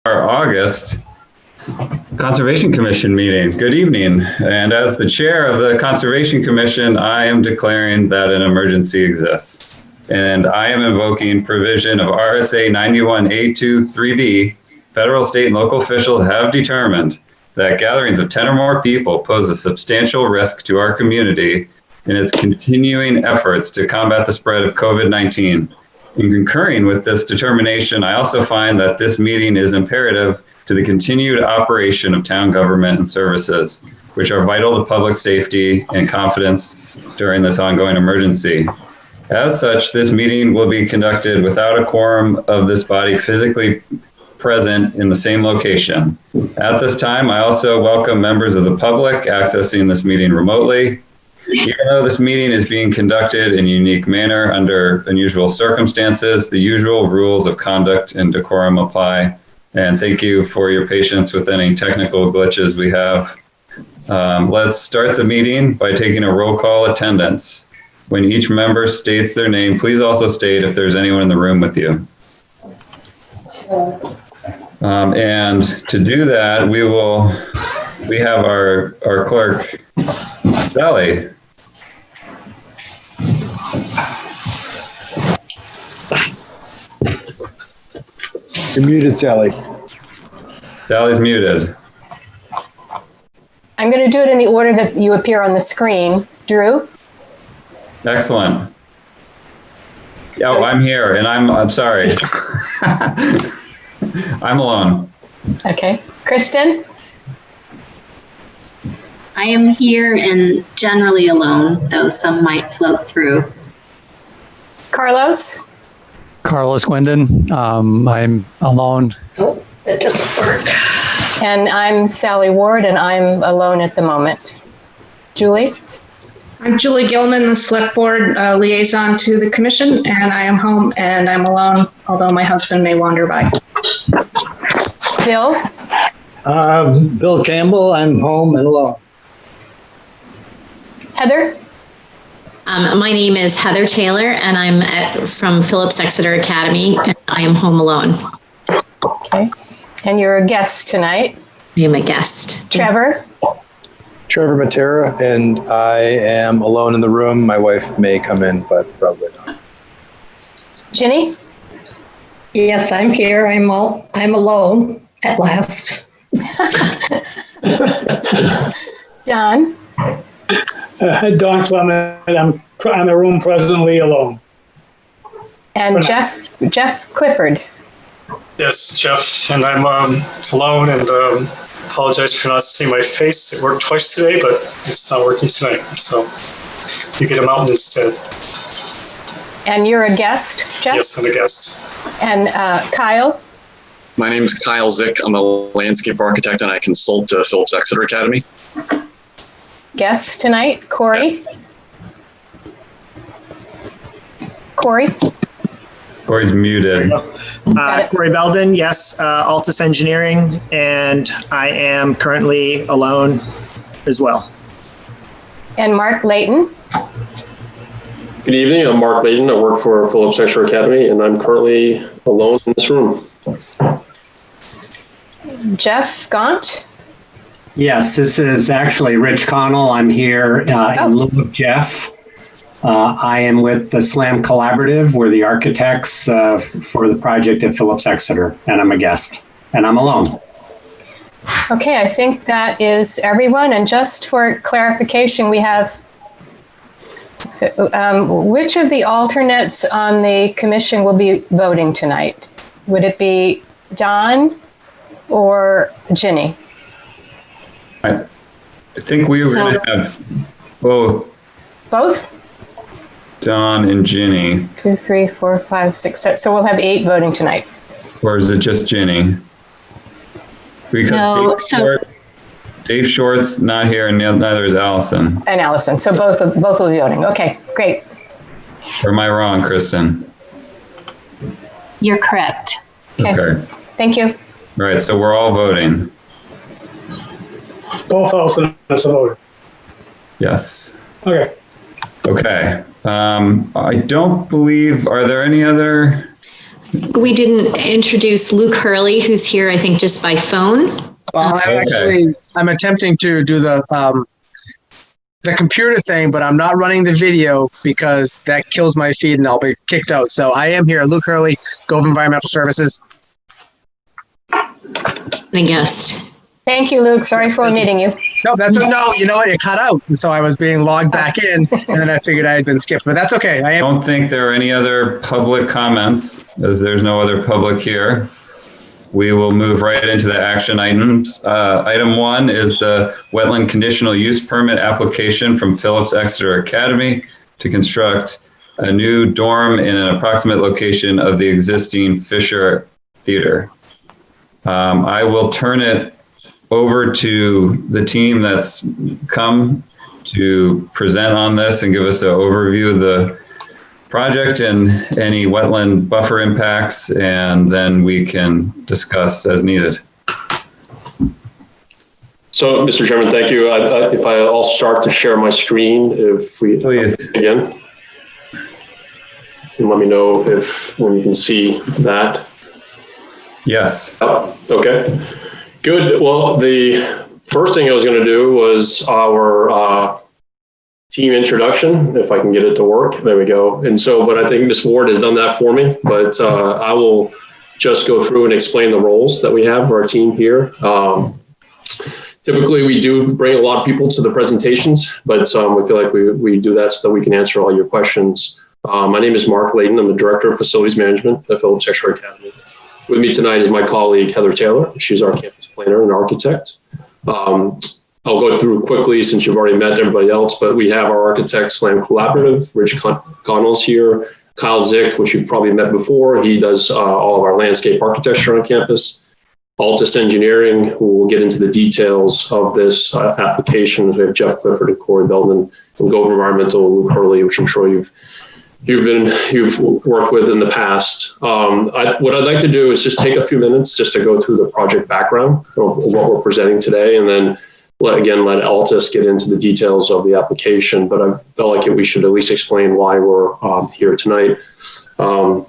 Our August Conservation Commission meeting. Good evening. And as the chair of the Conservation Commission, I am declaring that an emergency exists. And I am invoking provision of RSA 91A2(3)B. Federal, state, and local officials have determined that gatherings of 10 or more people pose a substantial risk to our community in its continuing efforts to combat the spread of COVID-19. In concurring with this determination, I also find that this meeting is imperative to the continued operation of town government and services, which are vital to public safety and confidence during this ongoing emergency. As such, this meeting will be conducted without a quorum of this body physically present in the same location. At this time, I also welcome members of the public accessing this meeting remotely. Even though this meeting is being conducted in a unique manner under unusual circumstances, the usual rules of conduct and decorum apply. And thank you for your patience with any technical glitches we have. Let's start the meeting by taking a roll call attendance. When each member states their name, please also state if there's anyone in the room with you. And to do that, we have our clerk, Sally. You're muted, Sally. Sally's muted. I'm going to do it in the order that you appear on the screen. Drew? Excellent. Oh, I'm here, and I'm sorry. I'm alone. Okay. Kristen? I am here and generally alone, though some might float through. Carlos? Carlos Gwendon. I'm alone. Oh, that doesn't work. And I'm Sally Ward, and I'm alone at the moment. Julie? I'm Julie Gilman, the Select Board liaison to the Commission, and I am home and I'm alone, although my husband may wander by. Bill? Bill Campbell, I'm home and alone. Heather? My name is Heather Taylor, and I'm from Phillips Exeter Academy, and I am home alone. Okay. And you're a guest tonight. I am a guest. Trevor? Trevor Matera, and I am alone in the room. My wife may come in, but probably not. Ginny? Yes, I'm here. I'm alone at last. Don? Don Clement, I'm in the room presently alone. And Jeff Clifford? Yes, Jeff, and I'm alone, and apologize for not seeing my face. It worked twice today, but it's not working tonight, so you get a mountain instead. And you're a guest, Jeff? Yes, I'm a guest. And Kyle? My name is Kyle Zick. I'm a landscape architect, and I consult to Phillips Exeter Academy. Guest tonight, Corey? Corey? Corey's muted. Corey Belden, yes, Altus Engineering, and I am currently alone as well. And Mark Layton? Good evening, I'm Mark Layton. I work for Phillips Exeter Academy, and I'm currently alone in this room. Jeff Gaunt? Yes, this is actually Rich Connell. I'm here in lieu of Jeff. I am with the SLAM Collaborative. We're the architects for the project at Phillips Exeter, and I'm a guest, and I'm alone. Okay, I think that is everyone. And just for clarification, we have, which of the alternates on the commission will be voting tonight? Would it be Don or Ginny? I think we were going to have both. Both? Don and Ginny. 2, 3, 4, 5, 6, 7. So we'll have 8 voting tonight. Or is it just Ginny? Because No, Dave Short's not here, and neither is Allison. And Allison. So both will be voting. Okay, great. Or am I wrong, Kristen? You're correct. Okay. Thank you. All right, so we're all voting. Both alternates are voting. Yes. Okay. Okay. I don't believe, are there any other We didn't introduce Luke Hurley, who's here, I think, just by phone. Well, I'm attempting to do the computer thing, but I'm not running the video because that kills my feed and I'll be kicked out. So I am here. Luke Hurley, Gove Environmental Services. The guest. Thank you, Luke. Sorry for omitting you. No, you know what? It cut out. And so I was being logged back in and then I figured I had been skipped, but that's okay. I don't think there are any other public comments, as there's no other public here. We will move right into the action items. Item 1 is the Wetland Conditional Use Permit application from Phillips Exeter Academy to construct a new dorm in an approximate location of the existing Fisher Theater. I will turn it over to the team that's come to present on this and give us an overview of the project and any wetland buffer impacts, and then we can discuss as needed. So, Mr. Chairman, thank you. If I'll start to share my screen, if we please again, and let me know when you can see that. Yes. Oh, okay. Good. Well, the first thing I was going to do was our team introduction, if I can get it to work. There we go. And so, but I think Ms. Ward has done that for me, but I will just go through and explain the roles that we have for our team here. Typically, we do bring a lot of people to the presentations, but we feel like we do that so that we can answer all your questions. My name is Mark Layden. I'm the Director of Facilities Management at Phillips Exeter Academy. With me tonight is my colleague, Heather Taylor. She's our campus planner and architect. I'll go through quickly since you've already met everybody else, but we have our architect SLAM Collaborative, Rich Connell's here, Kyle Zick, which you've probably met before. He does all of our landscape architecture on campus. Altus Engineering, who will get into the details of this application. We have Jeff Clifford and Corey Belden, and Gove Environmental, Luke Hurley, which I'm sure you've worked with in the past. What I'd like to do is just take a few minutes just to go through the project background of what we're presenting today, and then let Altus get into the details of the application. But I felt like we should at least explain why we're here tonight, and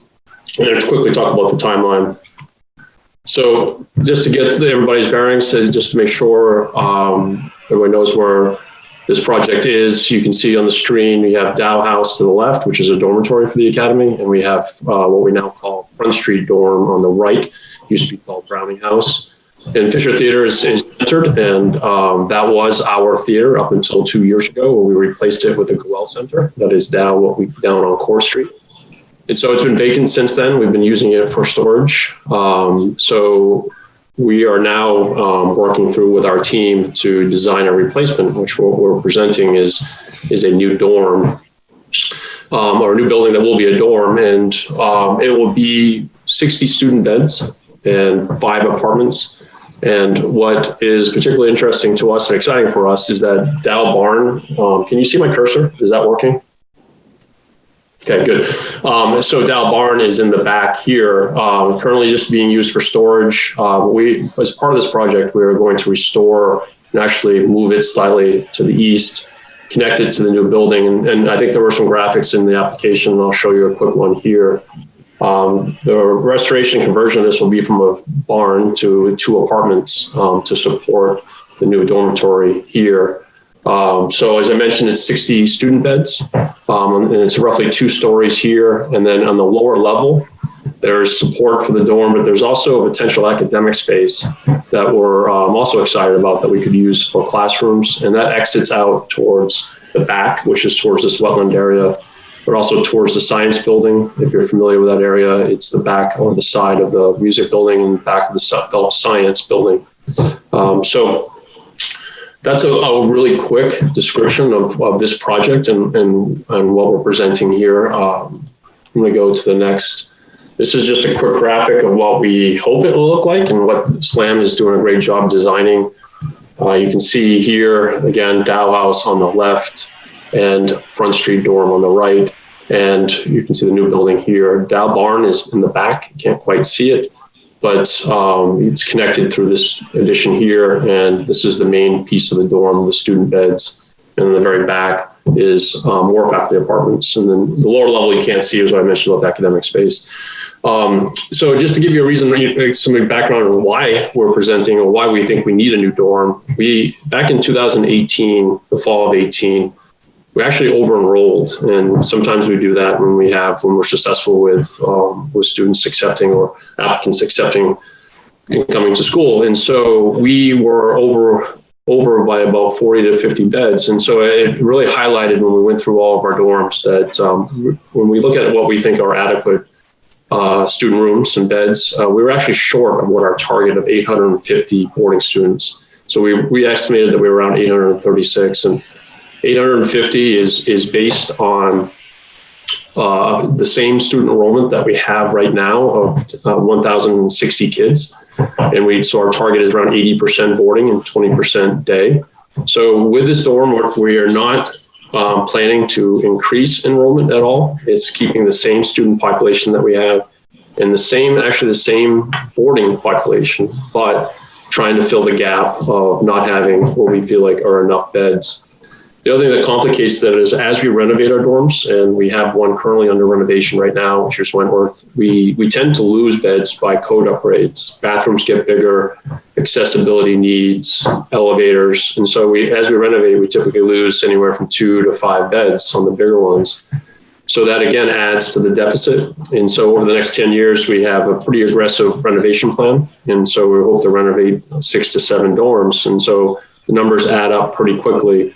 to quickly talk about the timeline. So just to get everybody's bearings, just to make sure everybody knows where this project is, you can see on the screen, we have Dow House to the left, which is a dormitory for the Academy, and we have what we now call Front Street Dorm on the right, used to be called Browning House. And Fisher Theater is centered, and that was our theater up until 2 years ago, when we replaced it with a Goel Center that is down on Core Street. And so it's been vacant since then. We've been using it for storage. So we are now working through with our team to design a replacement, which what we're presenting is a new dorm, or a new building that will be a dorm, and it will be 60 student beds and 5 apartments. And what is particularly interesting to us and exciting for us is that Dow Barn, can you see my cursor? Is that working? Okay, good. So Dow Barn is in the back here, currently just being used for storage. As part of this project, we are going to restore and actually move it slightly to the east, connect it to the new building. And I think there were some graphics in the application, and I'll show you a quick one here. The restoration conversion of this will be from a barn to 2 apartments to support the new dormitory here. So as I mentioned, it's 60 student beds, and it's roughly 2 stories here. And then on the lower level, there's support for the dorm, but there's also a potential academic space that we're also excited about that we could use for classrooms. And that exits out towards the back, which is towards this wetland area, but also towards the science building. If you're familiar with that area, it's the back or the side of the music building and back of the science building. So that's a really quick description of this project and what we're presenting here. I'm going to go to the next. This is just a quick graphic of what we hope it will look like and what SLAM is doing a great job designing. You can see here, again, Dow House on the left and Front Street Dorm on the right. And you can see the new building here. Dow Barn is in the back. You can't quite see it, but it's connected through this addition here. And this is the main piece of the dorm, the student beds. And in the very back is more faculty apartments. And then the lower level you can't see is what I mentioned about the academic space. So just to give you a reason, some background on why we're presenting or why we think we need a new dorm, back in 2018, the fall of 18, we actually over-enrolled, and sometimes we do that when we're successful with students accepting or applicants accepting and coming to school. And so we were over by about 40 to 50 beds. And so it really highlighted when we went through all of our dorms that when we look at what we think are adequate student rooms and beds, we were actually short of what our target of 850 boarding students. So we estimated that we were around 836, and 850 is based on the same student enrollment that we have right now of 1,060 kids. And so our target is around 80% boarding and 20% day. So with this dorm, we are not planning to increase enrollment at all. It's keeping the same student population that we have and the same boarding population, but trying to fill the gap of not having what we feel like are enough beds. The other thing that complicates that is as we renovate our dorms, and we have one currently under renovation right now, which is Wentworth, we tend to lose beds by code upgrades. Bathrooms get bigger, accessibility needs, elevators. And so as we renovate, we typically lose anywhere from 2 to 5 beds on the bigger ones. So that again adds to the deficit. And so over the next 10 years, we have a pretty aggressive renovation plan. And so we hope to renovate 6 to 7 dorms. And so the numbers add up pretty quickly.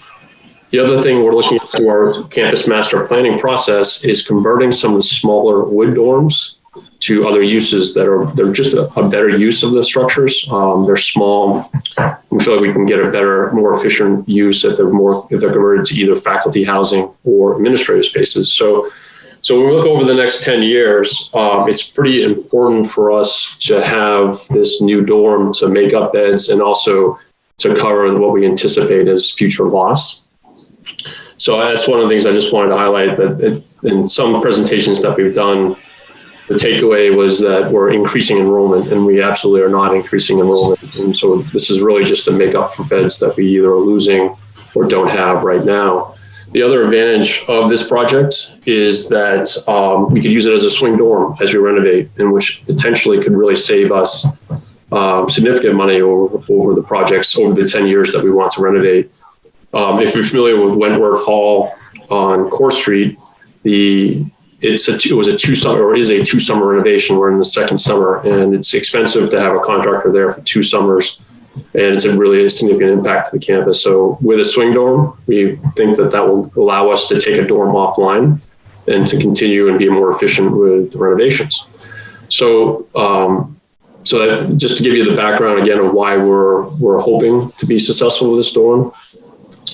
The other thing we're looking at through our campus master planning process is converting some of the smaller wood dorms to other uses they're just a better use of the structures. They're small. We feel like we can get a better, more efficient use if they're converted to either faculty housing or administrative spaces. So when we look over the next 10 years, it's pretty important for us to have this new dorm to make up beds and also to cover what we anticipate as future loss. So that's one of the things I just wanted to highlight, that in some presentations that we've done, the takeaway was that we're increasing enrollment, and we absolutely are not increasing enrollment. And so this is really just to make up for beds that we either are losing or don't have right now. The other advantage of this project is that we could use it as a swing dorm as we renovate, and which potentially could really save us significant money over the projects over the 10 years that we want to renovate. If you're familiar with Wentworth Hall on Court Street, it is a 2-summer renovation. We're in the second summer, and it's expensive to have a contractor there for 2 summers, and it's a really significant impact to the campus. So with a swing dorm, we think that will allow us to take a dorm offline and to continue and be more efficient with the renovations. So that, just to give you the background again of why we're hoping to be successful with this dorm.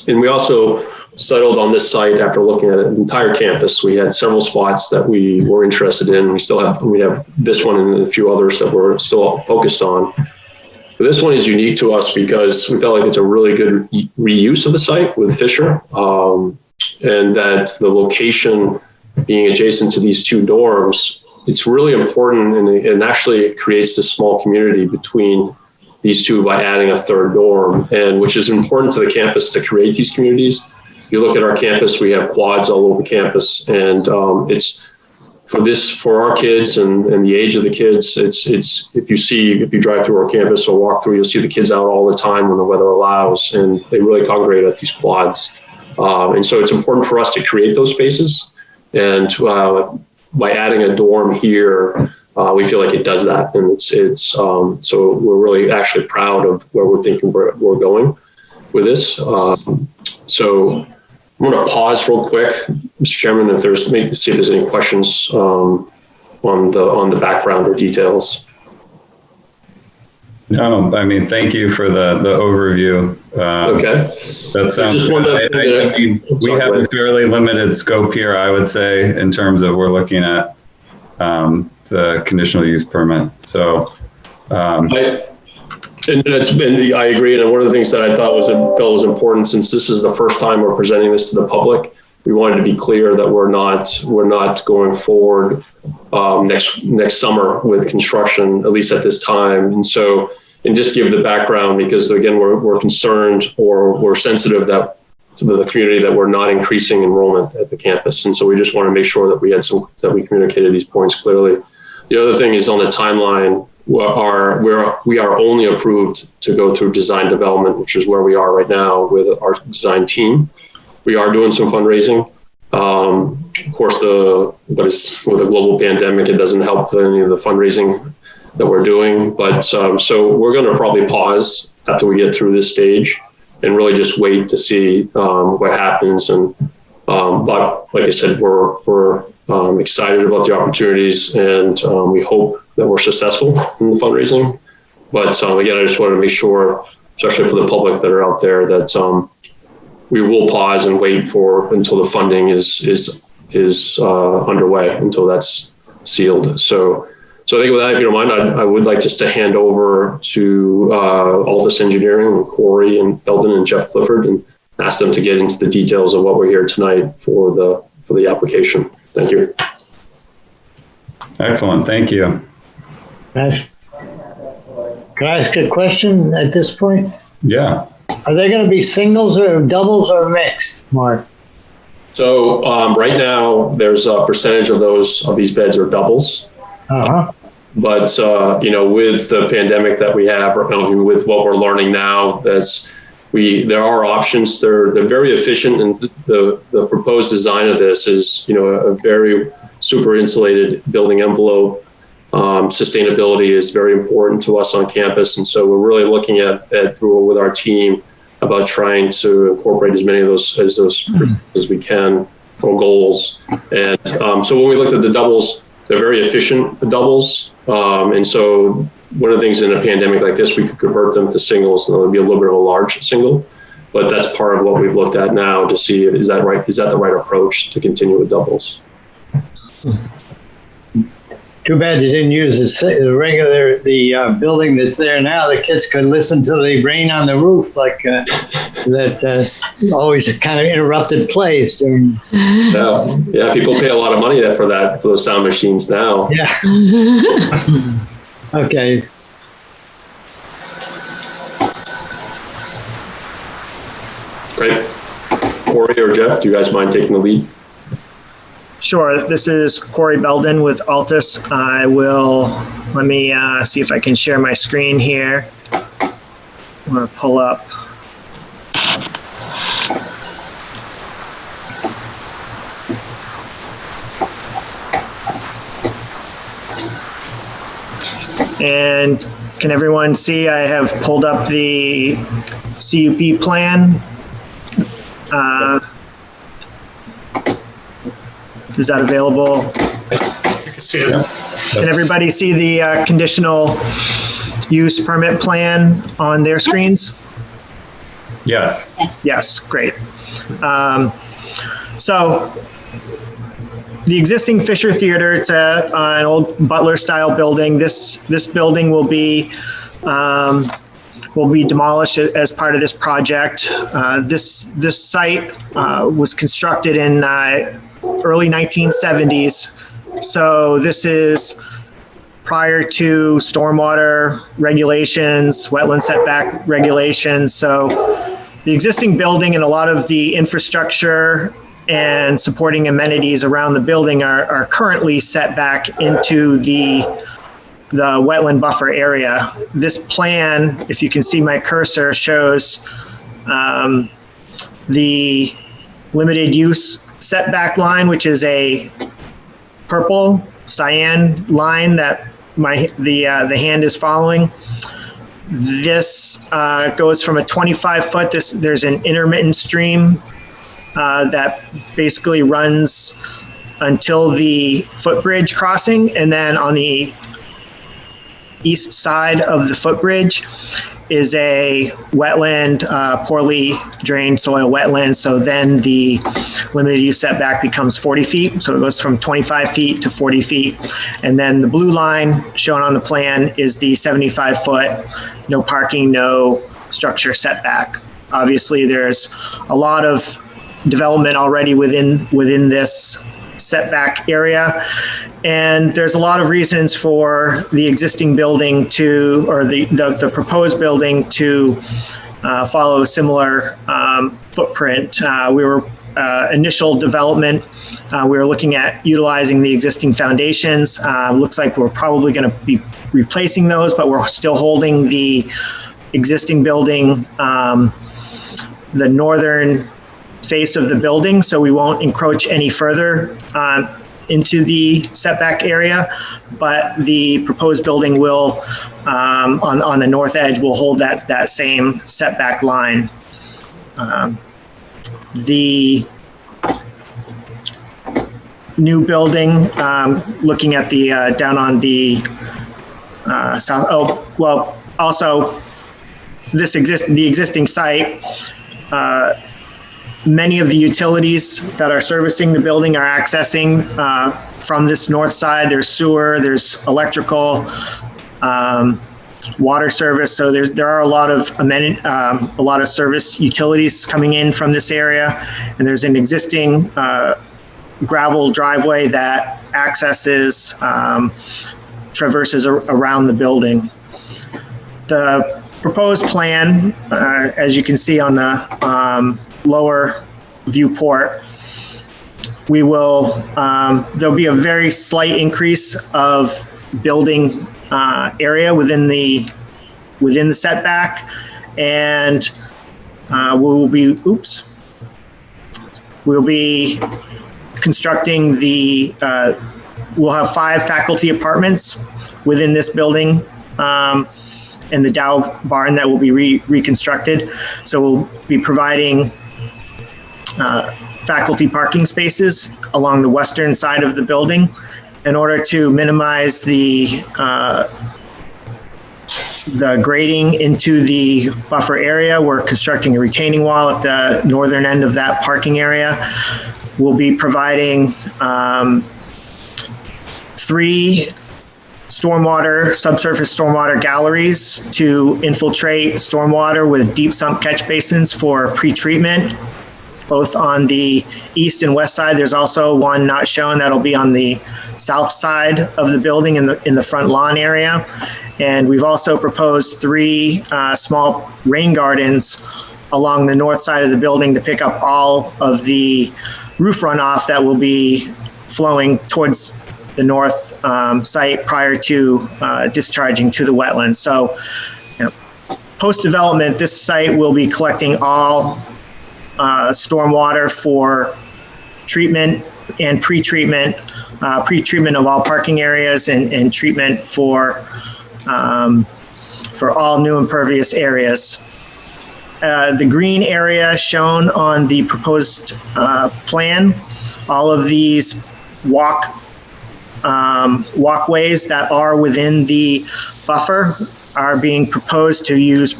And we also settled on this site after looking at an entire campus. We had several spots that we were interested in. We have this one and a few others that we're still focused on. But this one is unique to us because we felt like it's a really good reuse of the site with Fisher, and that the location being adjacent to these 2 dorms, it's really important, and actually creates this small community between these 2 by adding a 3rd dorm, and which is important to the campus to create these communities. If you look at our campus, we have quads all over campus, and it's for our kids and the age of the kids. If you drive through our campus or walk through, you'll see the kids out all the time when the weather allows, and they really congregate at these quads. And so it's important for us to create those spaces, and by adding a dorm here, we feel like it does that, and so we're really actually proud of where we're thinking we're going with this. So I'm going to pause real quick, Mr. Chairman, see if there's any questions on the background or details. No, I mean, thank you for the overview. Okay. That sounds good. We have a fairly limited scope here, I would say, in terms of we're looking at the conditional use permit. So, I agree. And one of the things that I thought was important, since this is the first time we're presenting this to the public, we wanted to be clear that we're not going forward next summer with construction, at least at this time. And so, and just give the background, because again, we're concerned, or we're sensitive to the community, that we're not increasing enrollment at the campus. And so we just want to make sure that we communicated these points clearly. The other thing is on the timeline, we are only approved to go through design development, which is where we are right now with our design team. We are doing some fundraising. Of course, with the global pandemic, it doesn't help any of the fundraising that we're doing. But so we're going to probably pause after we get through this stage and really just wait to see what happens. And but like I said, we're excited about the opportunities, and we hope that we're successful in the fundraising. But again, I just wanted to make sure, especially for the public that are out there, that we will pause and wait until the funding is underway, until that's sealed. So I think with that, if you don't mind, I would like just to hand over to Altus Engineering, Corey and Belden and Jeff Clifford, and ask them to get into the details of what we're here tonight for the application. Thank you. Excellent. Thank you. Can I ask a question at this point? Yeah. Are they going to be singles or doubles or mixed, Mark? So right now, there's a percentage of these beds are doubles. Uh-huh. But with the pandemic that we have, with what we're learning now, there are options. They're very efficient, and the proposed design of this is a very super insulated building envelope. Sustainability is very important to us on campus, and so we're really looking at through with our team about trying to incorporate as many of those as we can, or goals. And so when we looked at the doubles, they're very efficient, the doubles. And so one of the things in a pandemic like this, we could convert them to singles, and it would be a little bit of a large single. But that's part of what we've looked at now to see is that right? Is that the right approach to continue with doubles? Too bad you didn't use the building that's there now. The kids could listen to the rain on the roof, like that always kind of interrupted plays during. Yeah, people pay a lot of money for those sound machines now. Yeah. Okay. Great. Corey or Jeff, do you guys mind taking the lead? Sure. This is Corey Belden with Altus. Let me see if I can share my screen here. I'm going to pull up. And can everyone see I have pulled up the CUP plan? Is that available? You can see it. Can everybody see the conditional use permit plan on their screens? Yes. Yes, great. So the existing Fisher Theater, it's an old Butler-style building. This building will be demolished as part of this project. This site was constructed in early 1970s. So this is prior to stormwater regulations, wetland setback regulations. So the existing building and a lot of the infrastructure and supporting amenities around the building are currently set back into the wetland buffer area. This plan, if you can see my cursor, shows the limited use setback line, which is a purple cyan line that the hand is following. This goes from a 25-foot. There's an intermittent stream that basically runs until the footbridge crossing, and then on the east side of the footbridge is a wetland, poorly drained soil wetland. So then the limited use setback becomes 40 feet. So it goes from 25 feet to 40 feet. And then the blue line shown on the plan is the 75-foot, no parking, no structure setback. Obviously, there's a lot of development already within this setback area. And there's a lot of reasons for the existing building or the proposed building to follow a similar footprint. We were initial development, we were looking at utilizing the existing foundations. Looks like we're probably going to be replacing those, but we're still holding the existing building, the northern face of the building, so we won't encroach any further into the setback area, but the proposed building will, on the north edge, will hold that same setback line. The new building, looking at the down on the south. Oh, well, also the existing site. Many of the utilities that are servicing the building are accessing from this north side. There's sewer, there's electrical, water service. So there are a lot of a lot of service utilities coming in from this area, and there's an existing gravel driveway that accesses, traverses around the building. The proposed plan, as you can see on the lower viewport, we will, there'll be a very slight increase of building area within the setback, and we'll be constructing we'll have 5 faculty apartments within this building, and the Dow barn that will be reconstructed. So we'll be providing faculty parking spaces along the western side of the building in order to minimize the grading into the buffer area. We're constructing a retaining wall at the northern end of that parking area. We'll be providing 3 subsurface stormwater galleries to infiltrate stormwater with deep sump catch basins for pretreatment, both on the east and west side. There's also one not shown that'll be on the south side of the building in the front lawn area. And we've also proposed 3 small rain gardens along the north side of the building to pick up all of the roof runoff that will be flowing towards the north site prior to discharging to the wetlands. So, post-development, this site will be collecting all stormwater for treatment and pre-treatment of all parking areas and treatment for all new impervious areas. The green area shown on the proposed plan, all of these walkways that are within the buffer are being proposed to use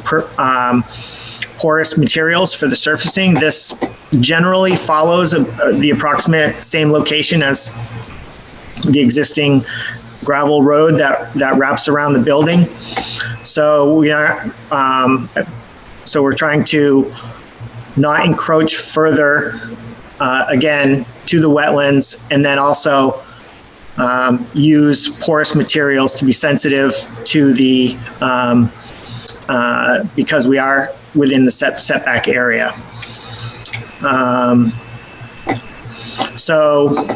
porous materials for the surfacing. This generally follows the approximate same location as the existing gravel road that wraps around the building. So we're trying to not encroach further, again, to the wetlands, and then also use porous materials to be sensitive to the, because we are within the setback area. So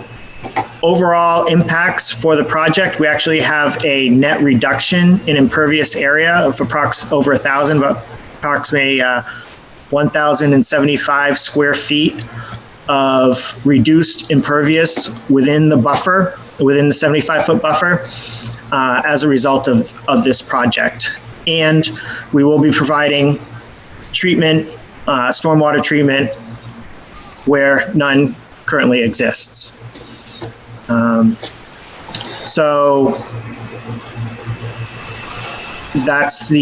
overall impacts for the project, we actually have a net reduction in impervious area of over 1,000, but approximately 1,075 square feet of reduced impervious within the buffer, within the 75-foot buffer, as a result of this project. And we will be providing treatment, stormwater treatment, where none currently exists. So that's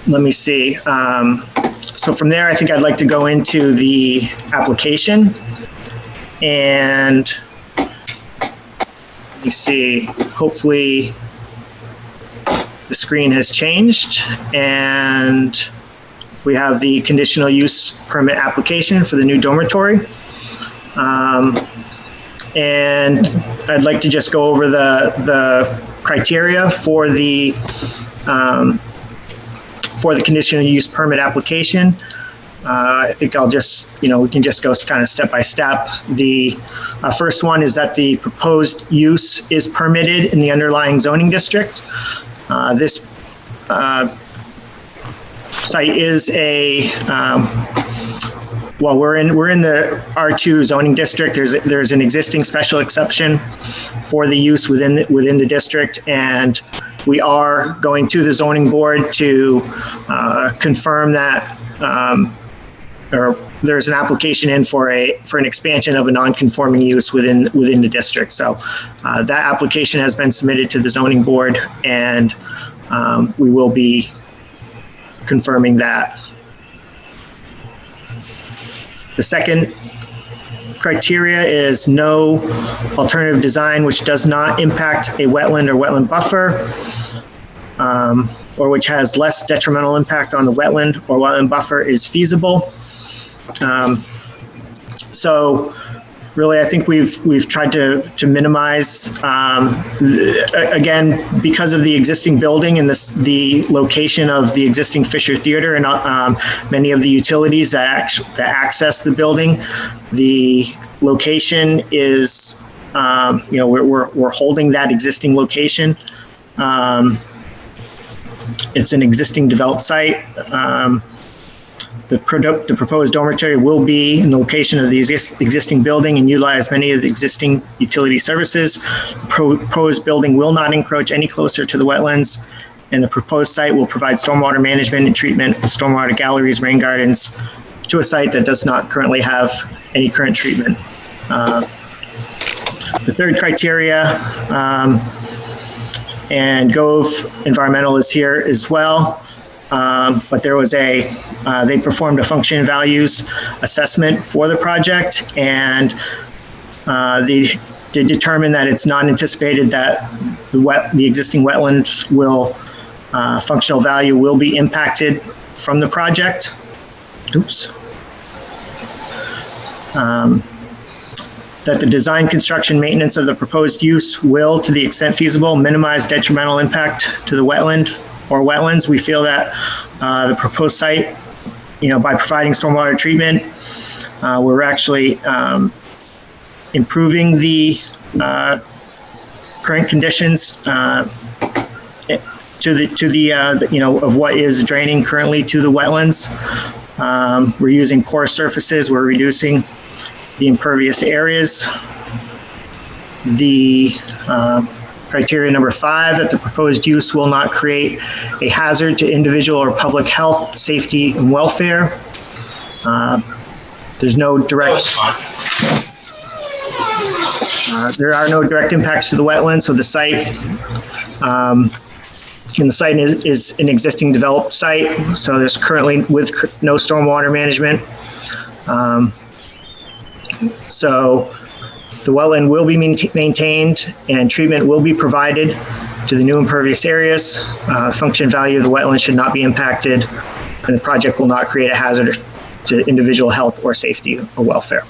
let me see. So from there, I think I'd like to go into the application, and let me see, hopefully the screen has changed, and we have the conditional use permit application for the new dormitory. And I'd like to just go over the criteria for the conditional use permit application. I think I'll just, we can just go kind of step by step. The first one is that the proposed use is permitted in the underlying zoning district. This site is a, well, we're in the R2 zoning district. There's an existing special exception for the use within the district, and we are going to the zoning board to confirm that, or there's an application in for an expansion of a non-conforming use within the district. So that application has been submitted to the zoning board, and we will be confirming that. The second criteria is no alternative design which does not impact a wetland or wetland buffer, or which has less detrimental impact on the wetland or wetland buffer is feasible. So really, I think we've tried to minimize, again, because of the existing building and the location of the existing Fisher Theater and many of the utilities that access the building. The location is, we're holding that existing location. It's an existing developed site. The proposed dormitory will be in the location of the existing building and utilize many of the existing utility services. The proposed building will not encroach any closer to the wetlands, and the proposed site will provide stormwater management and treatment, stormwater galleries, rain gardens, to a site that does not currently have any current treatment. The third criteria, and Gove Environmental is here as well. But there was they performed a function values assessment for the project, and they did determine that it's not anticipated that the existing wetlands functional value will be impacted from the project. Oops. That the design, construction, maintenance of the proposed use will, to the extent feasible, minimize detrimental impact to the wetland or wetlands. We feel that the proposed site, by providing stormwater treatment, we're actually improving the current conditions of what is draining currently to the wetlands. We're using porous surfaces. We're reducing the impervious areas. The criteria number 5, that the proposed use will not create a hazard to individual or public health, safety, and welfare. There's no direct. There are no direct impacts to the wetlands, so the site. And the site is an existing developed site, so there's currently with no stormwater management. So the wetland will be maintained and treatment will be provided to the new impervious areas. Function value of the wetland should not be impacted, and the project will not create a hazard to individual health or safety or welfare.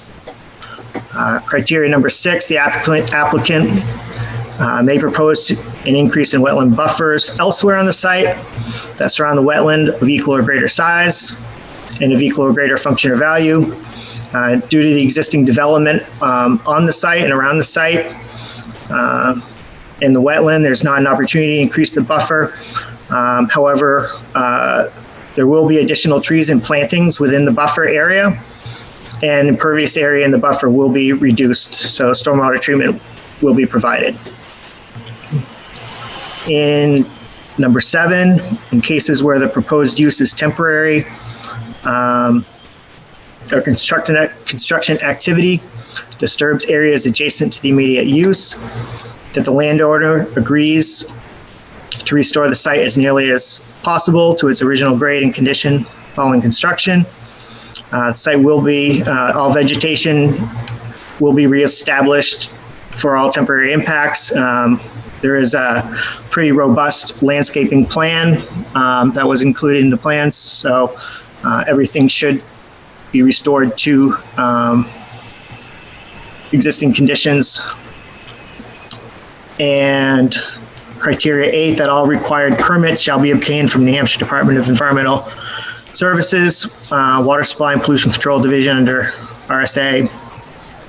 Criteria number 6, the applicant may propose an increase in wetland buffers elsewhere on the site that surround the wetland of equal or greater size and of equal or greater function or value. Due to the existing development on the site and around the site in the wetland, there's not an opportunity to increase the buffer. However, there will be additional trees and plantings within the buffer area, and impervious area in the buffer will be reduced, so stormwater treatment will be provided. In number 7, in cases where the proposed use is temporary, or construction activity disturbs areas adjacent to the immediate use, that the landowner agrees to restore the site as nearly as possible to its original grade and condition following construction. The site will be, all vegetation will be reestablished for all temporary impacts. There is a pretty robust landscaping plan that was included in the plans, so everything should be restored to existing conditions. And criteria 8, that all required permits shall be obtained from New Hampshire Department of Environmental Services, Water Supply and Pollution Control Division under RSA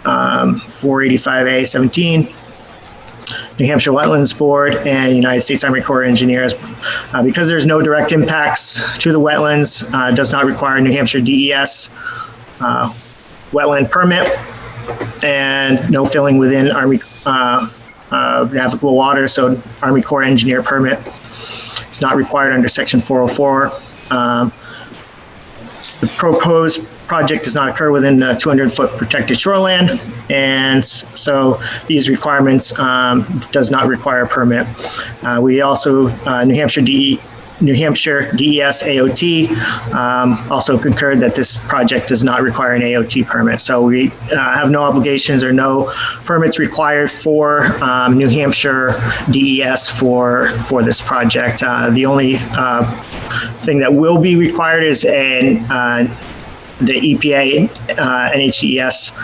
485A 17. New Hampshire Wetlands Board and United States Army Corps of Engineers. Because there's no direct impacts to the wetlands, does not require New Hampshire DES wetland permit, and no filling within Army navigable water, so Army Corps Engineer permit. It's not required under Section 404. The proposed project does not occur within a 200-foot protected shoreland, and so these requirements does not require a permit. We also, New Hampshire DES AOT also concurred that this project does not require an AOT permit. So we have no obligations or no permits required for New Hampshire DES for this project. The only thing that will be required is the EPA NHDES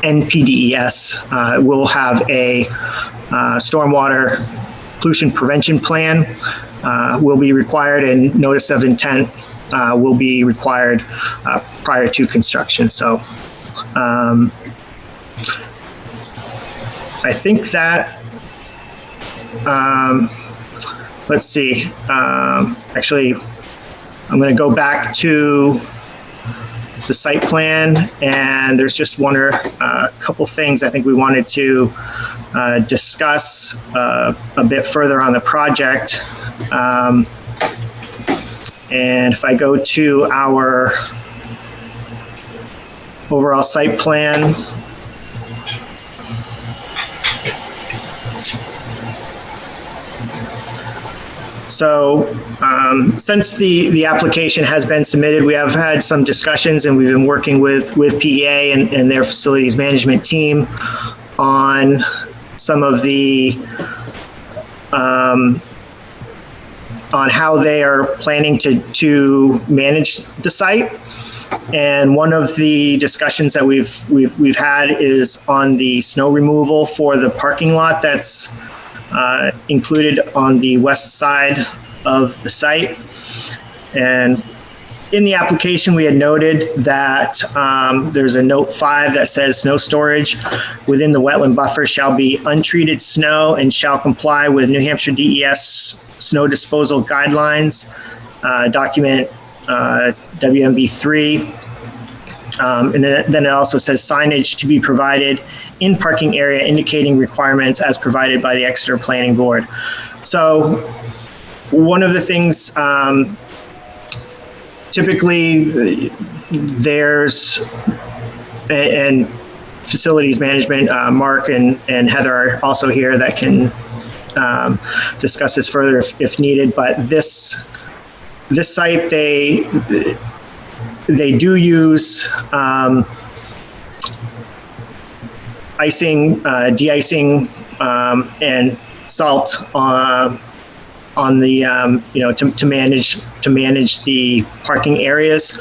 NPDES will have a stormwater pollution prevention plan will be required, and notice of intent will be required prior to construction. So I think that, let's see, actually, I'm going to go back to the site plan, and there's just one or a couple things I think we wanted to discuss a bit further on the project. And if I go to our overall site plan, so since the application has been submitted, we have had some discussions, and we've been working with PEA and their facilities management team on some of the on how they are planning to manage the site. And one of the discussions that we've had is on the snow removal for the parking lot that's included on the west side of the site. And in the application, we had noted that there's a note 5 that says snow storage within the wetland buffer shall be untreated snow and shall comply with New Hampshire DES snow disposal guidelines, document WMB3. And then it also says signage to be provided in parking area indicating requirements as provided by the Exeter Planning Board. So one of the things, typically there's, and facilities management, Mark and Heather are also here that can discuss this further if needed, but this site, they do use icing, de-icing, and salt on the to manage the parking areas.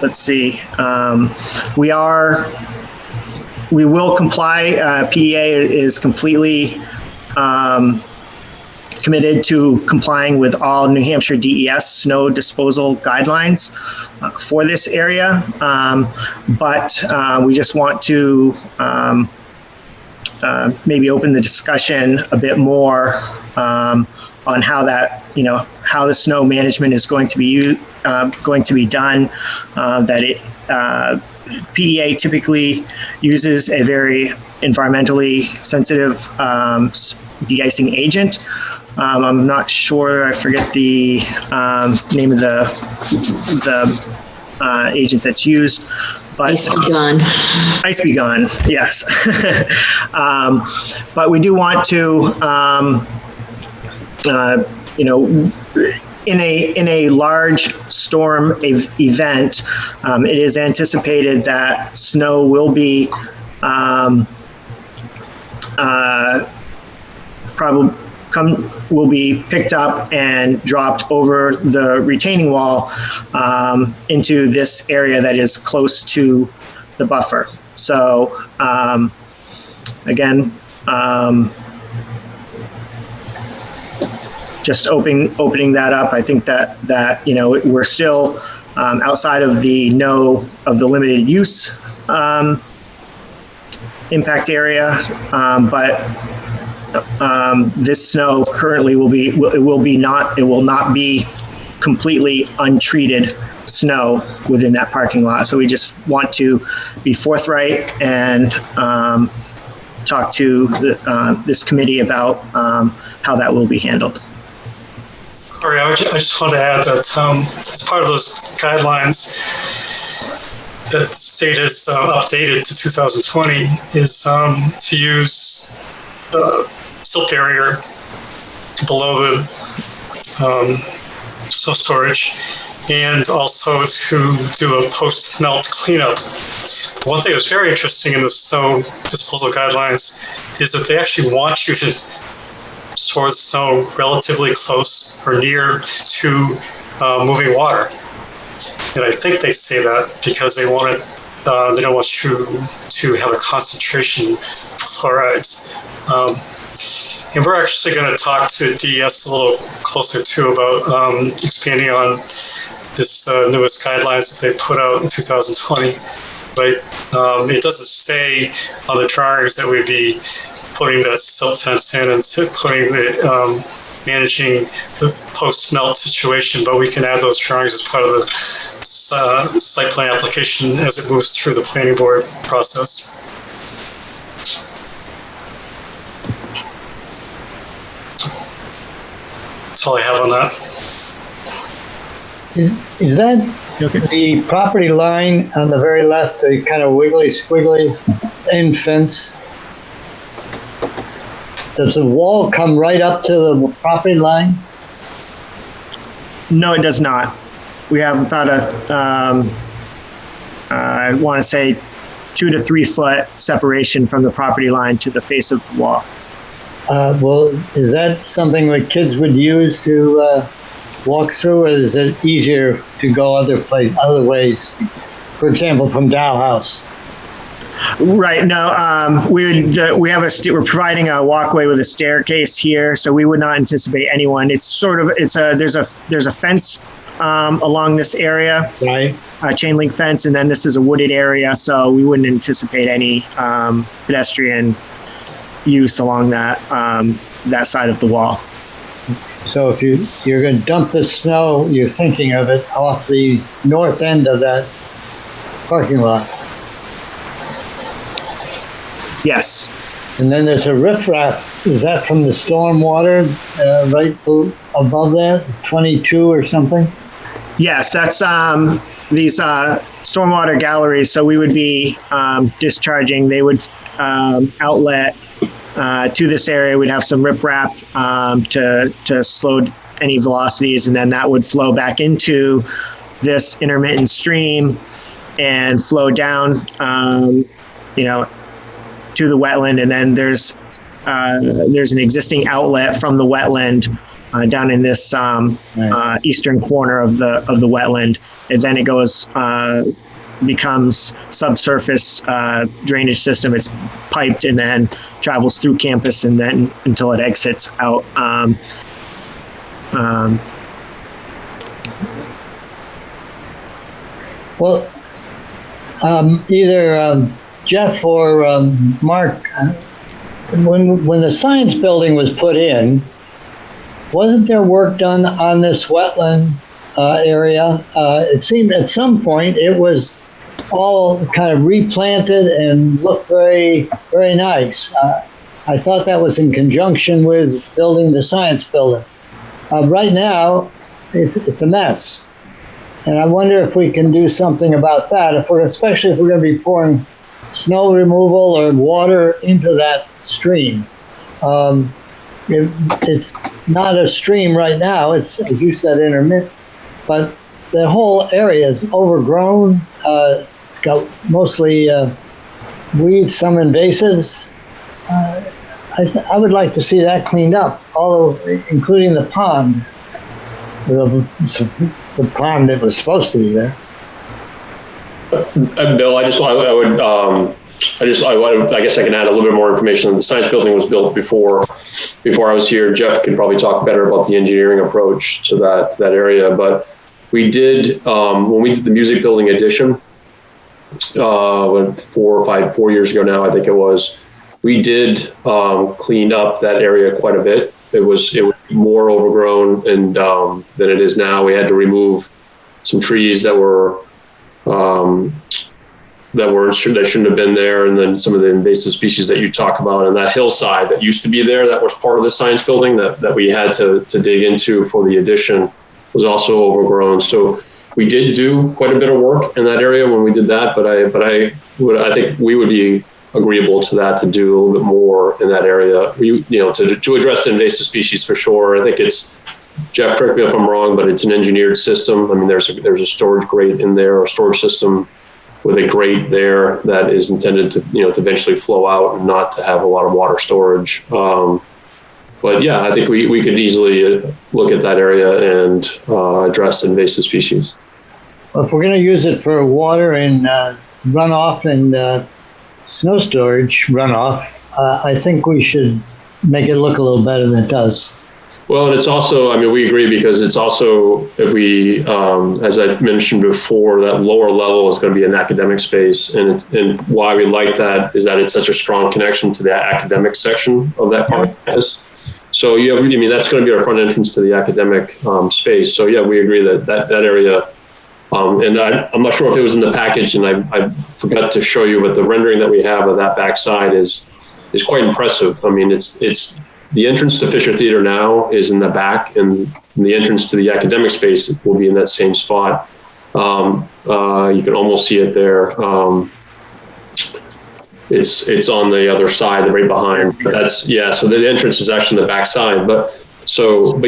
Let's see, we will comply. PEA is completely committed to complying with all New Hampshire DES snow disposal guidelines for this area, but we just want to maybe open the discussion a bit more on how that, how the snow management is going to be done. That it PEA typically uses a very environmentally sensitive de-icing agent. I'm not sure, I forget the name of the agent that's used. But, Ice Be Gone. Ice Be Gone, yes. But we do want to, in a large storm event, it is anticipated that snow will be will be picked up and dropped over the retaining wall into this area that is close to the buffer. So again, just opening that up. I think that we're still outside of the limited use impact area, but this snow currently will not be completely untreated snow within that parking lot. So we just want to be forthright and talk to this committee about how that will be handled. Corey, I just want to add that as part of those guidelines that the state has updated to 2020 is to use silt barrier below the snow storage, and also to do a post-melt cleanup. One thing that's very interesting in the snow disposal guidelines is that they actually want you to store the snow relatively close or near to moving water. And I think they say that because they want it, they don't want you to have a concentration of chlorides. And we're actually going to talk to DES a little closer too about expanding on this newest guidelines that they put out in 2020. But it doesn't say on the drawings that we'd be putting that silt fence in and putting the managing the post-melt situation, but we can add those drawings as part of the site plan application as it moves through the planning board process. That's all I have on that. Is that the property line on the very left, the kind of wiggly squiggly end fence? Does the wall come right up to the property line? No, it does not. We have about I want to say 2 to 3 foot separation from the property line to the face of the wall. Well, is that something that kids would use to walk through, or is it easier to go other ways? For example, from Dow House. Right. No, we're providing a walkway with a staircase here, so we would not anticipate anyone. There's a fence along this area, right? A chain link fence, and then this is a wooded area, so we wouldn't anticipate any pedestrian use along that side of the wall. So if you're going to dump the snow, you're thinking of it off the north end of that parking lot. Yes. And then there's a riprap. Is that from the storm water right above that, 22 or something? Yes, that's these stormwater galleries. So we would be discharging. They would outlet to this area. We'd have some riprap to slow any velocities, and then that would flow back into this intermittent stream and flow down, to the wetland. And then there's an existing outlet from the wetland down in this eastern corner of the wetland, and then it goes becomes subsurface drainage system. It's piped and then travels through campus and then until it exits out. Well, either Jeff or Mark, when the science building was put in, wasn't there work done on this wetland area? It seemed at some point it was all kind of replanted and looked very, very nice. I thought that was in conjunction with building the science building. Right now, it's a mess. And I wonder if we can do something about that, especially if we're going to be pouring snow removal or water into that stream. It's not a stream right now. It's, as you said, intermittent, but the whole area is overgrown. It's got mostly weeds, some invasives. I would like to see that cleaned up, including the pond. The pond that was supposed to be there. Bill, I would I guess I can add a little bit more information. The science building was built before I was here. Jeff could probably talk better about the engineering approach to that area. But we did, when we did the music building addition, 4 years ago now, I think it was, we did clean up that area quite a bit. It was more overgrown and than it is now. We had to remove some trees that shouldn't have been there, and then some of the invasive species that you talk about, and that hillside that used to be there that was part of the science building that we had to dig into for the addition was also overgrown. So we did do quite a bit of work in that area when we did that, but I think we would be agreeable to that, to do a little bit more in that area. To address the invasive species for sure. I think it's, Jeff, correct me if I'm wrong, but it's an engineered system. I mean, there's a storage grate in there, or storage system with a grate there that is intended to to eventually flow out and not to have a lot of water storage. But yeah, I think we could easily look at that area and address invasive species. Well, if we're going to use it for water and runoff and snow storage runoff, I think we should make it look a little better than it does. Well, and it's also, I mean, we agree, because it's also, if we, as I mentioned before, that lower level is going to be an academic space. And why we like that is that it's such a strong connection to the academic section of that part of campus. So yeah, I mean, that's going to be our front entrance to the academic space. So yeah, we agree that area, and I'm not sure if it was in the package, and I forgot to show you, but the rendering that we have of that backside is quite impressive. I mean, it's the entrance to Fisher Theater now is in the back, and the entrance to the academic space will be in that same spot. You can almost see it there. It's on the other side, right behind. So the entrance is actually in the back side. But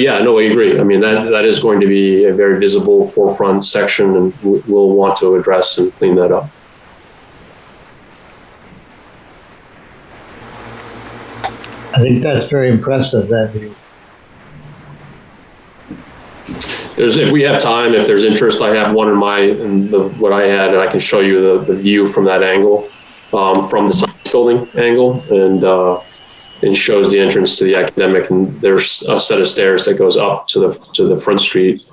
yeah, no, I agree. I mean, that is going to be a very visible forefront section, and we'll want to address and clean that up. I think that's very impressive. If we have time, if there's interest, I have one in what I had, and I can show you the view from that angle, from the science building angle, and shows the entrance to the academic. And there's a set of stairs that goes up to the Front Street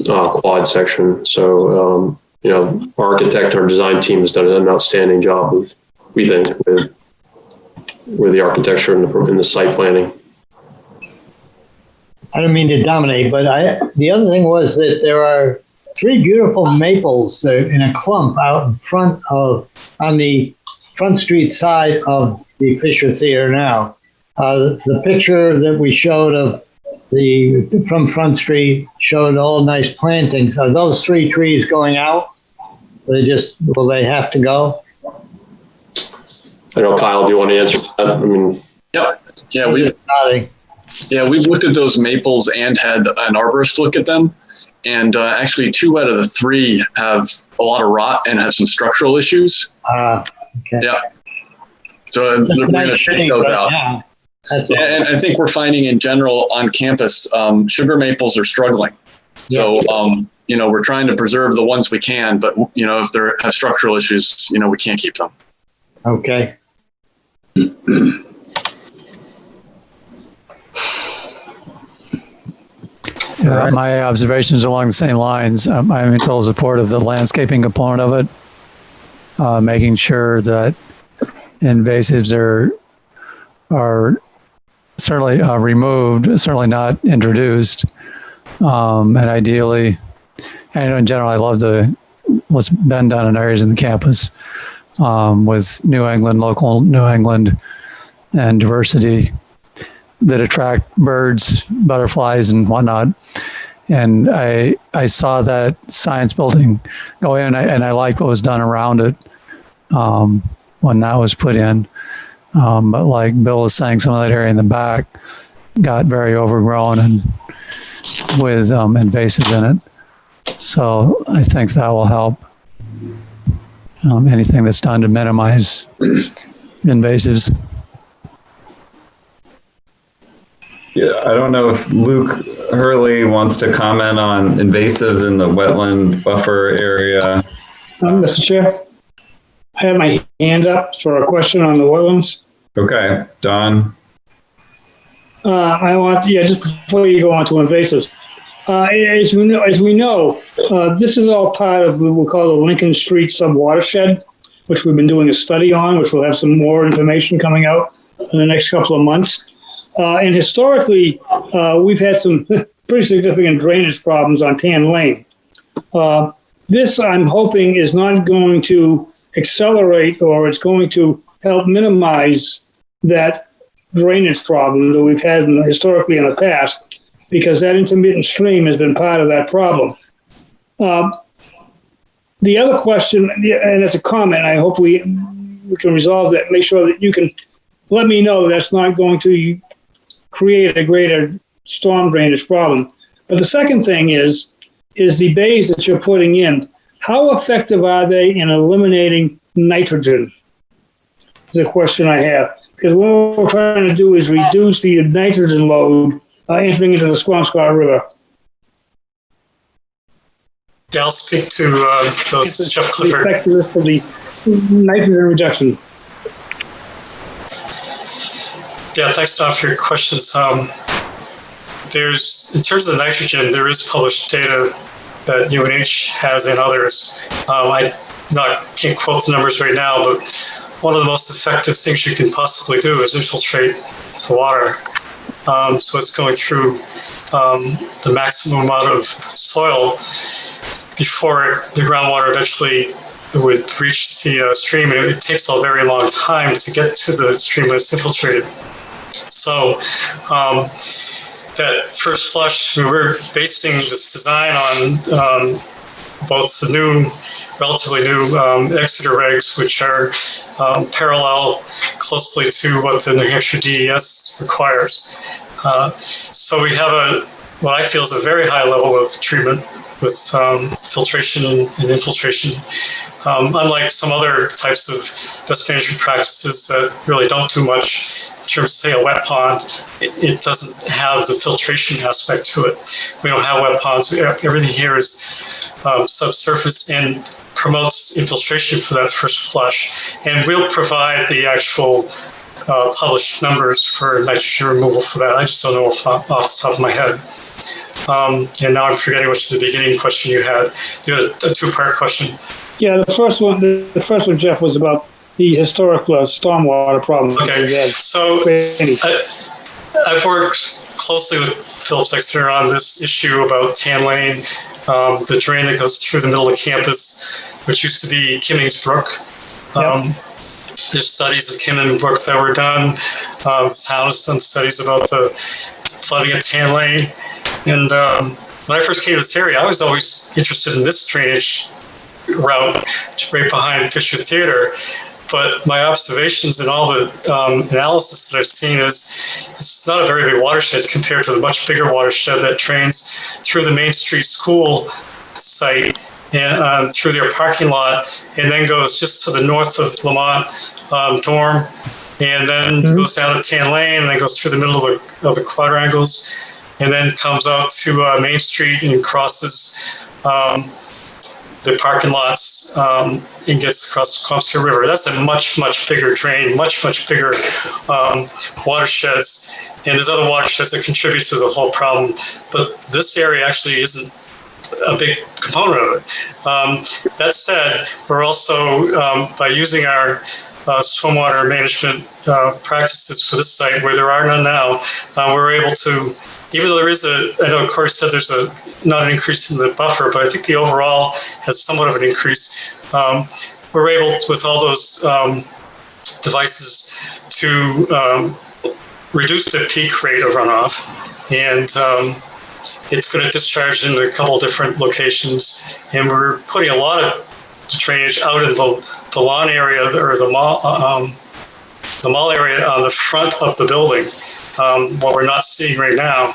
quad section. So our architect, our design team has done an outstanding job with the architecture and the site planning. I don't mean to dominate, but the other thing was that there are 3 beautiful maples in a clump out in front on the Front Street side of the Fisher Theater now. The picture that we showed from Front Street showed all nice plantings. Are those 3 trees going out? Will they have to go? I know, Kyle, do you want to answer that? I mean, yeah, we've looked at those maples and had an arborist look at them. And actually 2 out of the 3 have a lot of rot and have some structural issues. Okay. Yeah. So we're going to take those out. Yeah, and I think we're finding in general on campus, sugar maples are struggling. So, we're trying to preserve the ones we can, but, if they have structural issues, we can't keep them. Okay. My observations along the same lines. I'm in total support of the landscaping component of it, making sure that invasives are certainly removed, certainly not introduced, and ideally, and in general, I love what's been done in areas in the campus with local New England, and diversity that attract birds, butterflies, and whatnot. And I saw that science building go in, and I liked what was done around it when that was put in. But like Bill was saying, some of that area in the back got very overgrown and with invasives in it. So I think that will help. Anything that's done to minimize invasives. Yeah, I don't know if Luke Hurley wants to comment on invasives in the wetland buffer area. Mr. Chair? I have my hand up for a question on the wetlands. Okay, Don. Just before you go on to invasives, as we know, this is all part of what we'll call the Lincoln Street sub-watershed, which we've been doing a study on, which will have some more information coming out in the next couple of months. And historically, we've had some pretty significant drainage problems on Tan Lane. This, I'm hoping, is not going to accelerate, or it's going to help minimize that drainage problem that we've had historically in the past, because that intermittent stream has been part of that problem. The other question, and as a comment, I hope we can resolve that, make sure that you can let me know that's not going to create a greater storm drainage problem. But the second thing is the bays that you're putting in. How effective are they in eliminating nitrogen? Is a question I have. Because what we're trying to do is reduce the nitrogen load entering into the Squamscott River. Yeah, I'll speak to those, Jeff Clifford. The effectiveness of the nitrogen reduction. Yeah, thanks, Don, for your questions. In terms of the nitrogen, there is published data that UNH has and others. I can't quote the numbers right now, but one of the most effective things you can possibly do is infiltrate the water. So it's going through the maximum amount of soil before the groundwater eventually would reach the stream. And it takes a very long time to get to the stream when it's infiltrated. So that first flush, we're basing this design on both the new, relatively new Exeter regs, which are parallel closely to what the New Hampshire DES requires. So we have what I feel is a very high level of treatment with filtration and infiltration. Unlike some other types of best management practices that really don't do much in terms of, say, a wet pond, it doesn't have the filtration aspect to it. We don't have wet ponds. Everything here is subsurface and promotes infiltration for that first flush. And we'll provide the actual published numbers for nitrogen removal for that. I just don't know off the top of my head. And now I'm forgetting which is the beginning question you had. You had a two-part question. Yeah, the first one, Jeff, was about the historical stormwater problem. Okay, so I've worked closely with Phillips Exeter on this issue about Tan Lane, the drain that goes through the middle of campus, which used to be Kimmings Brook. There's studies of Kimming Brook that were done. The town has done studies about the flooding of Tan Lane. And when I first came to this area, I was always interested in this drainage route right behind Fisher Theater. But my observations and all the analysis that I've seen is it's not a very big watershed compared to the much bigger watershed that drains through the Main Street School site and through their parking lot, and then goes just to the north of Lamont Dorm, and then goes down to Tan Lane, and then goes through the middle of the quadrangles, and then comes out to Main Street and crosses the parking lots and gets across the Squamscott River. That's a much, much bigger drain, much, much bigger watersheds. And there's other watersheds that contribute to the whole problem. But this area actually isn't a big component of it. That said, we're also, by using our stormwater management practices for this site, where there are none now, we're able to, even though there is I know Corey said there's not an increase in the buffer, but I think the overall has somewhat of an increase. We're able, with all those devices, to reduce the peak rate of runoff, and it's going to discharge in a couple different locations, and we're putting a lot of drainage out in the lawn area or the mall area on the front of the building. What we're not seeing right now,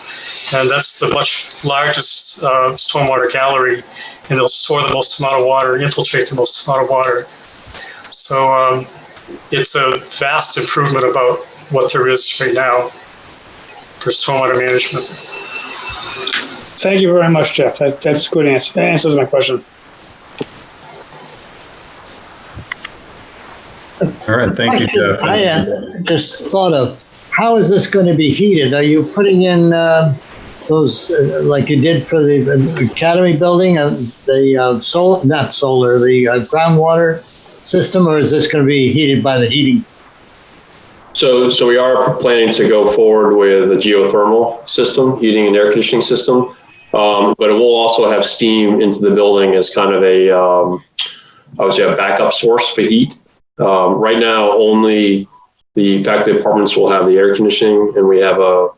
and that's the much largest stormwater gallery, and it'll store the most amount of water, infiltrate the most amount of water. So it's a vast improvement about what there is right now for stormwater management. Thank you very much, Jeff. That's a good answer. That answers my question. All right, thank you, Jeff. I just thought of, how is this going to be heated? Are you putting in those, like you did for the Academy building, the groundwater system, or is this going to be heated by the heating? So we are planning to go forward with a geothermal system, heating and air conditioning system, but it will also have steam into the building as kind of a, I would say, a backup source for heat. Right now, only the faculty apartments will have the air conditioning, and we have the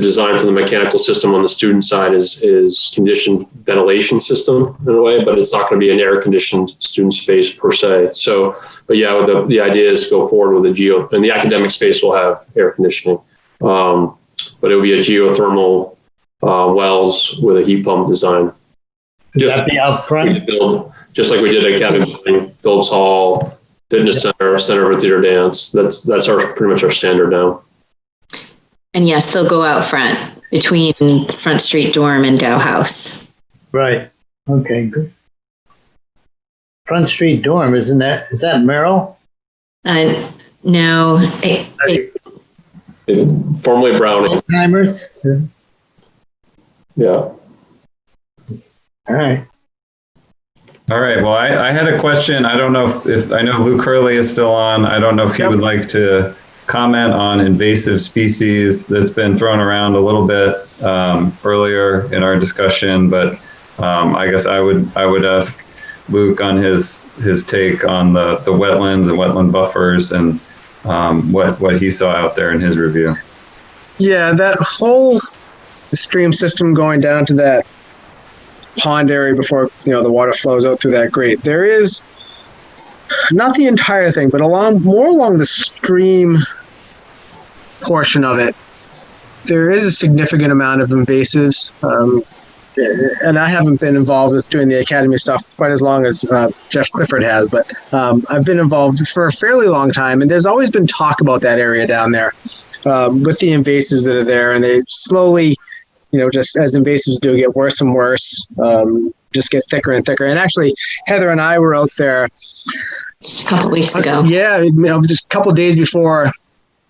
design for the mechanical system on the student side is conditioned ventilation system in a way, but it's not going to be an air conditioned student space per se. So, but yeah, the idea is to go forward with and the academic space will have air conditioning, but it'll be a geothermal wells with a heat pump design. Just be out front, just like we did at Academy Building, Phillips Hall, Fitness Center, Center for Theater Dance. That's pretty much our standard now. And yes, they'll go out front between Front Street Dorm and Dow House. Right. Okay, good. Front Street Dorm, is that Merrill? No. Formerly Browning. Timers? Yeah. All right. All right. Well, I had a question. I don't know if I know Luke Hurley is still on. I don't know if he would like to comment on invasive species that's been thrown around a little bit earlier in our discussion, but I guess I would ask Luke on his take on the wetlands and wetland buffers and what he saw out there in his review. Yeah, that whole stream system going down to that pond area before the water flows out through that grate. There is not the entire thing, but more along the stream portion of it, there is a significant amount of invasives. And I haven't been involved with doing the Academy stuff quite as long as Jeff Clifford has, but I've been involved for a fairly long time, and there's always been talk about that area down there with the invasives that are there, and they slowly, just as invasives do, get worse and worse, just get thicker and thicker. And actually, Heather and I were out there just a couple weeks ago. Yeah, just a couple of days before. It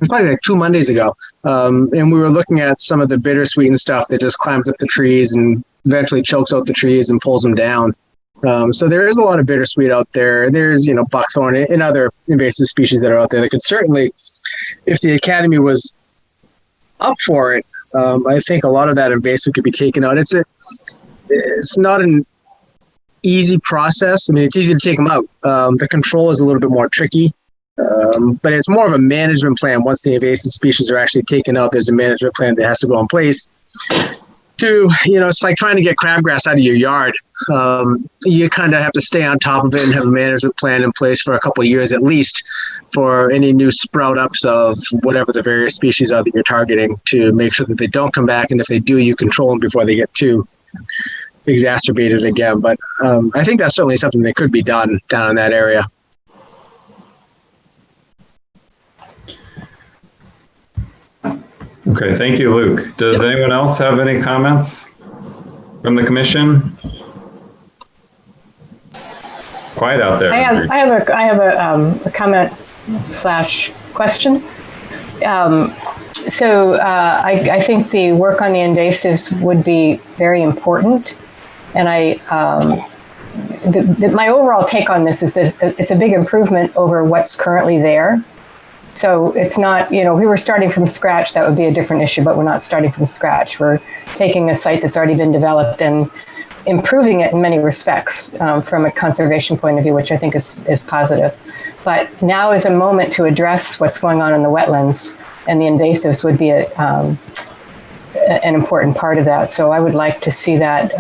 was probably like 2 Mondays ago. And we were looking at some of the bittersweet and stuff that just climbs up the trees and eventually chokes out the trees and pulls them down. So there is a lot of bittersweet out there. There's, buckthorn and other invasive species that are out there that could certainly, if the Academy was up for it, I think a lot of that invasive could be taken out. It's not an easy process. I mean, it's easy to take them out. The control is a little bit more tricky. But it's more of a management plan. Once the invasive species are actually taken out, there's a management plan that has to go in place to, it's like trying to get crabgrass out of your yard. You kind of have to stay on top of it and have a management plan in place for a couple of years at least for any new sprout ups of whatever the various species are that you're targeting, to make sure that they don't come back. And if they do, you control them before they get too exacerbated again. But I think that's certainly something that could be done down in that area. Okay, thank you, Luke. Does anyone else have any comments from the commission? Quiet out there. I have a comment / question. So I think the work on the invasives would be very important, and my overall take on this is that it's a big improvement over what's currently there. So it's not, we were starting from scratch, that would be a different issue, but we're not starting from scratch. We're taking a site that's already been developed and improving it in many respects from a conservation point of view, which I think is positive. But now is a moment to address what's going on in the wetlands, and the invasives would be an important part of that. So I would like to see that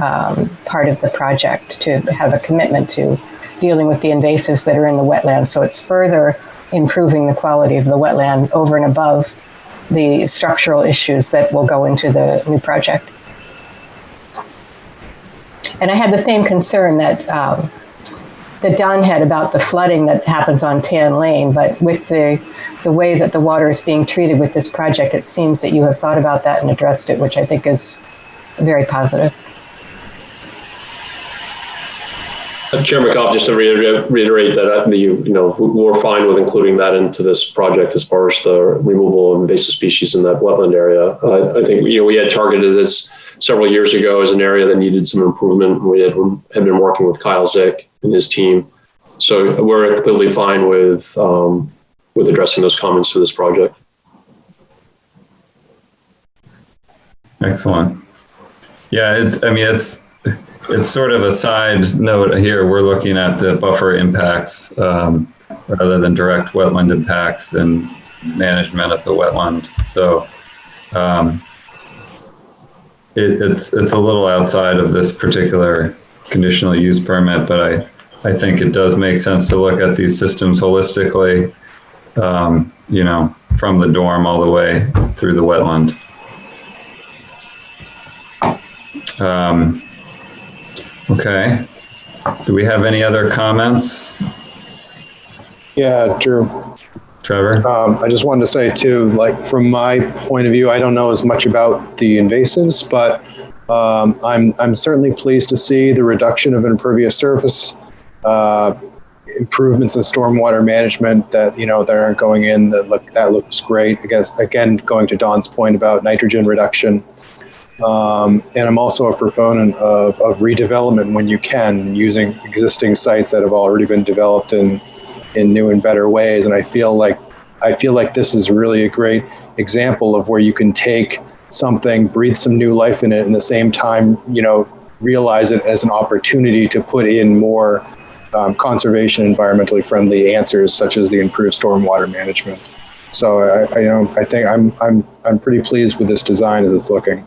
part of the project, to have a commitment to dealing with the invasives that are in the wetlands. So it's further improving the quality of the wetland over and above the structural issues that will go into the new project. And I had the same concern that Don had about the flooding that happens on Tan Lane, but with the way that the water is being treated with this project, it seems that you have thought about that and addressed it, which I think is very positive. Chair McCobb, just to reiterate that we're fine with including that into this project as far as the removal of invasive species in that wetland area. I think we had targeted this several years ago as an area that needed some improvement. We had been working with Kyle Zick and his team, so we're completely fine with addressing those comments to this project. Excellent. Yeah, it's sort of a side note here. We're looking at the buffer impacts rather than direct wetland impacts and management of the wetland. So it's a little outside of this particular conditional use permit, but I think it does make sense to look at these systems holistically, from the dorm all the way through the wetland. Okay. Do we have any other comments? Yeah, Drew. Trevor? I just wanted to say too, like from my point of view, I don't know as much about the invasives, but I'm certainly pleased to see the reduction of impervious surface, improvements in stormwater management that aren't going in. That looks great. I guess again, going to Don's point about nitrogen reduction. And I'm also a proponent of redevelopment when you can, using existing sites that have already been developed in new and better ways. And I feel like this is really a great example of where you can take something, breathe some new life in it, and at the same time, realize it as an opportunity to put in more conservation, environmentally friendly answers, such as the improved stormwater management. So I think I'm pretty pleased with this design as it's looking.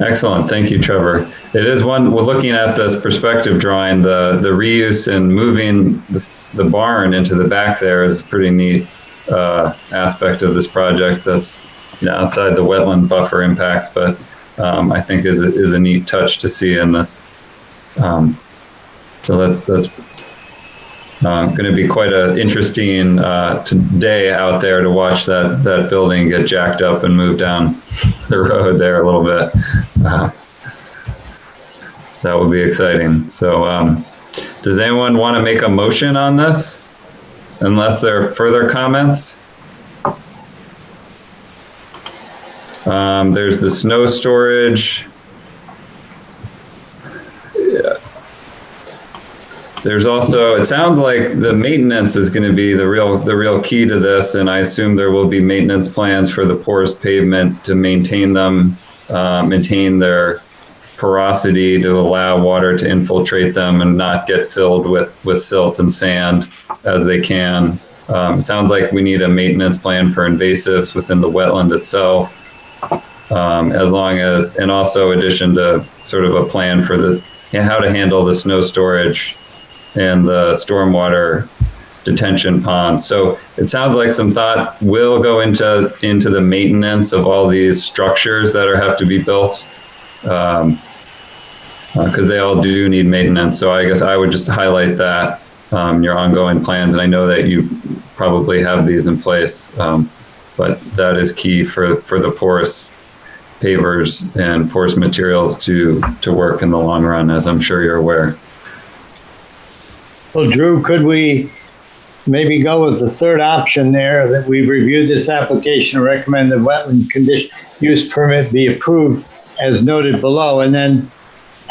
Excellent. Thank you, Trevor. It is one, we're looking at this perspective drawing, the reuse and moving the barn into the back there is a pretty neat aspect of this project that's outside the wetland buffer impacts, but I think is a neat touch to see in this. So that's going to be quite an interesting day out there to watch that building get jacked up and move down the road there a little bit. That would be exciting. So does anyone want to make a motion on this? Unless there are further comments? There's the snow storage. Yeah. There's also, it sounds like the maintenance is going to be the real key to this, and I assume there will be maintenance plans for the porous pavement to maintain them, maintain their porosity to allow water to infiltrate them and not get filled with silt and sand as they can. It sounds like we need a maintenance plan for invasives within the wetland itself, as long as, and also addition to sort of a plan for how to handle the snow storage and the stormwater detention ponds. So it sounds like some thought will go into the maintenance of all these structures that have to be built, because they all do need maintenance. So I guess I would just highlight that your ongoing plans, and I know that you probably have these in place, but that is key for the porous pavers and porous materials to work in the long run, as I'm sure you're aware. Well, Drew, could we maybe go with the third option there, that we've reviewed this application and recommend the wetland conditional use permit be approved as noted below, and then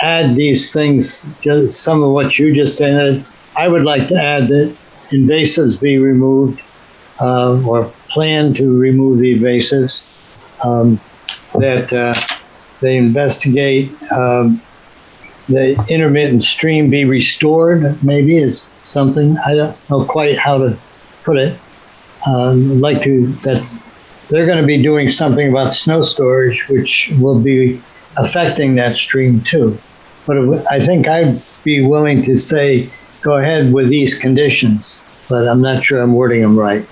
add these things, just some of what you just said. I would like to add that invasives be removed, or plan to remove the invasives, that they investigate the intermittent stream be restored, maybe is something. I don't know quite how to put it. That they're going to be doing something about snow storage, which will be affecting that stream too. But I think I'd be willing to say, go ahead with these conditions, but I'm not sure I'm wording them right.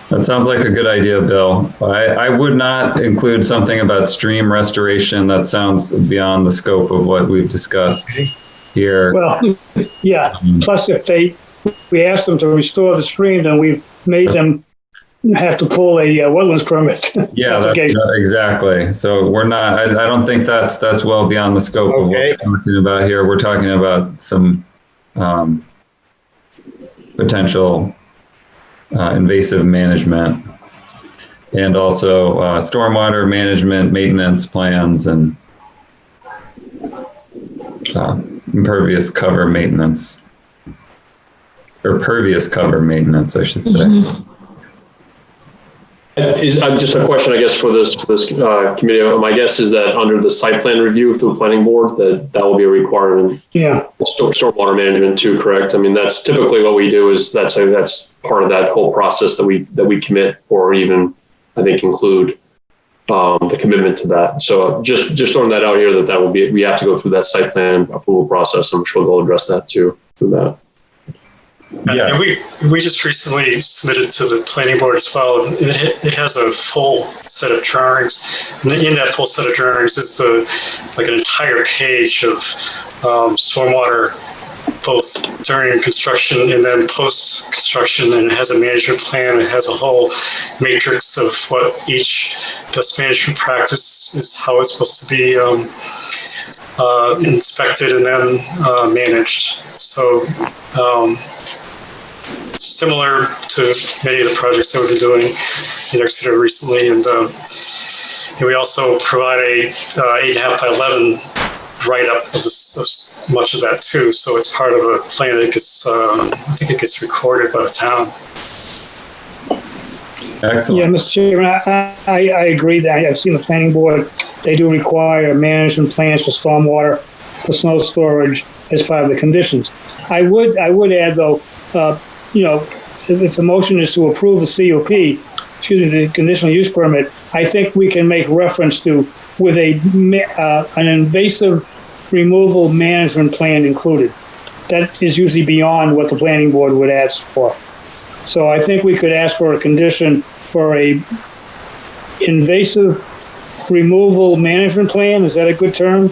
That sounds like a good idea, Bill. I would not include something about stream restoration. That sounds beyond the scope of what we've discussed here. Well, yeah. Plus, if we asked them to restore the stream, then we've made them have to pull a wetlands permit. Yeah, exactly. So we're not, I don't think that's well beyond the scope of what we're talking about here. We're talking about some potential invasive management and also stormwater management, maintenance plans, and impervious cover maintenance, or pervious cover maintenance, I should say. Mm-hmm. Just a question, I guess, for this committee. My guess is that under the site plan review through the planning board, that will be a requirement. Yeah. Stormwater management too, correct? I mean, that's typically what we do. Is that's part of that whole process that we commit, or even I think include the commitment to that. So just throwing that out here, that will be, we have to go through that site plan approval process. I'm sure they'll address that too through that. Yeah. And we just recently submitted to the planning board as well. It has a full set of drawings. And in that full set of drawings is an entire page of stormwater, both during construction and then post-construction. And it has a management plan. It has a whole matrix of what each best management practice is, how it's supposed to be inspected and then managed. So similar to many of the projects that we've been doing in Exeter recently, and we also provide a 8.5 by 11 write-up of much of that too. So it's part of a plan that gets, I think it gets recorded by the town. Excellent. Yeah, Mr. Chairman, I agree that I've seen the planning board. They do require management plans for stormwater, for snow storage as part of the conditions. I would add though, if the motion is to approve the CUP, the conditional use permit, I think we can make reference to with an invasive removal management plan included. That is usually beyond what the planning board would ask for. So I think we could ask for a condition for a invasive removal management plan. Is that a good term?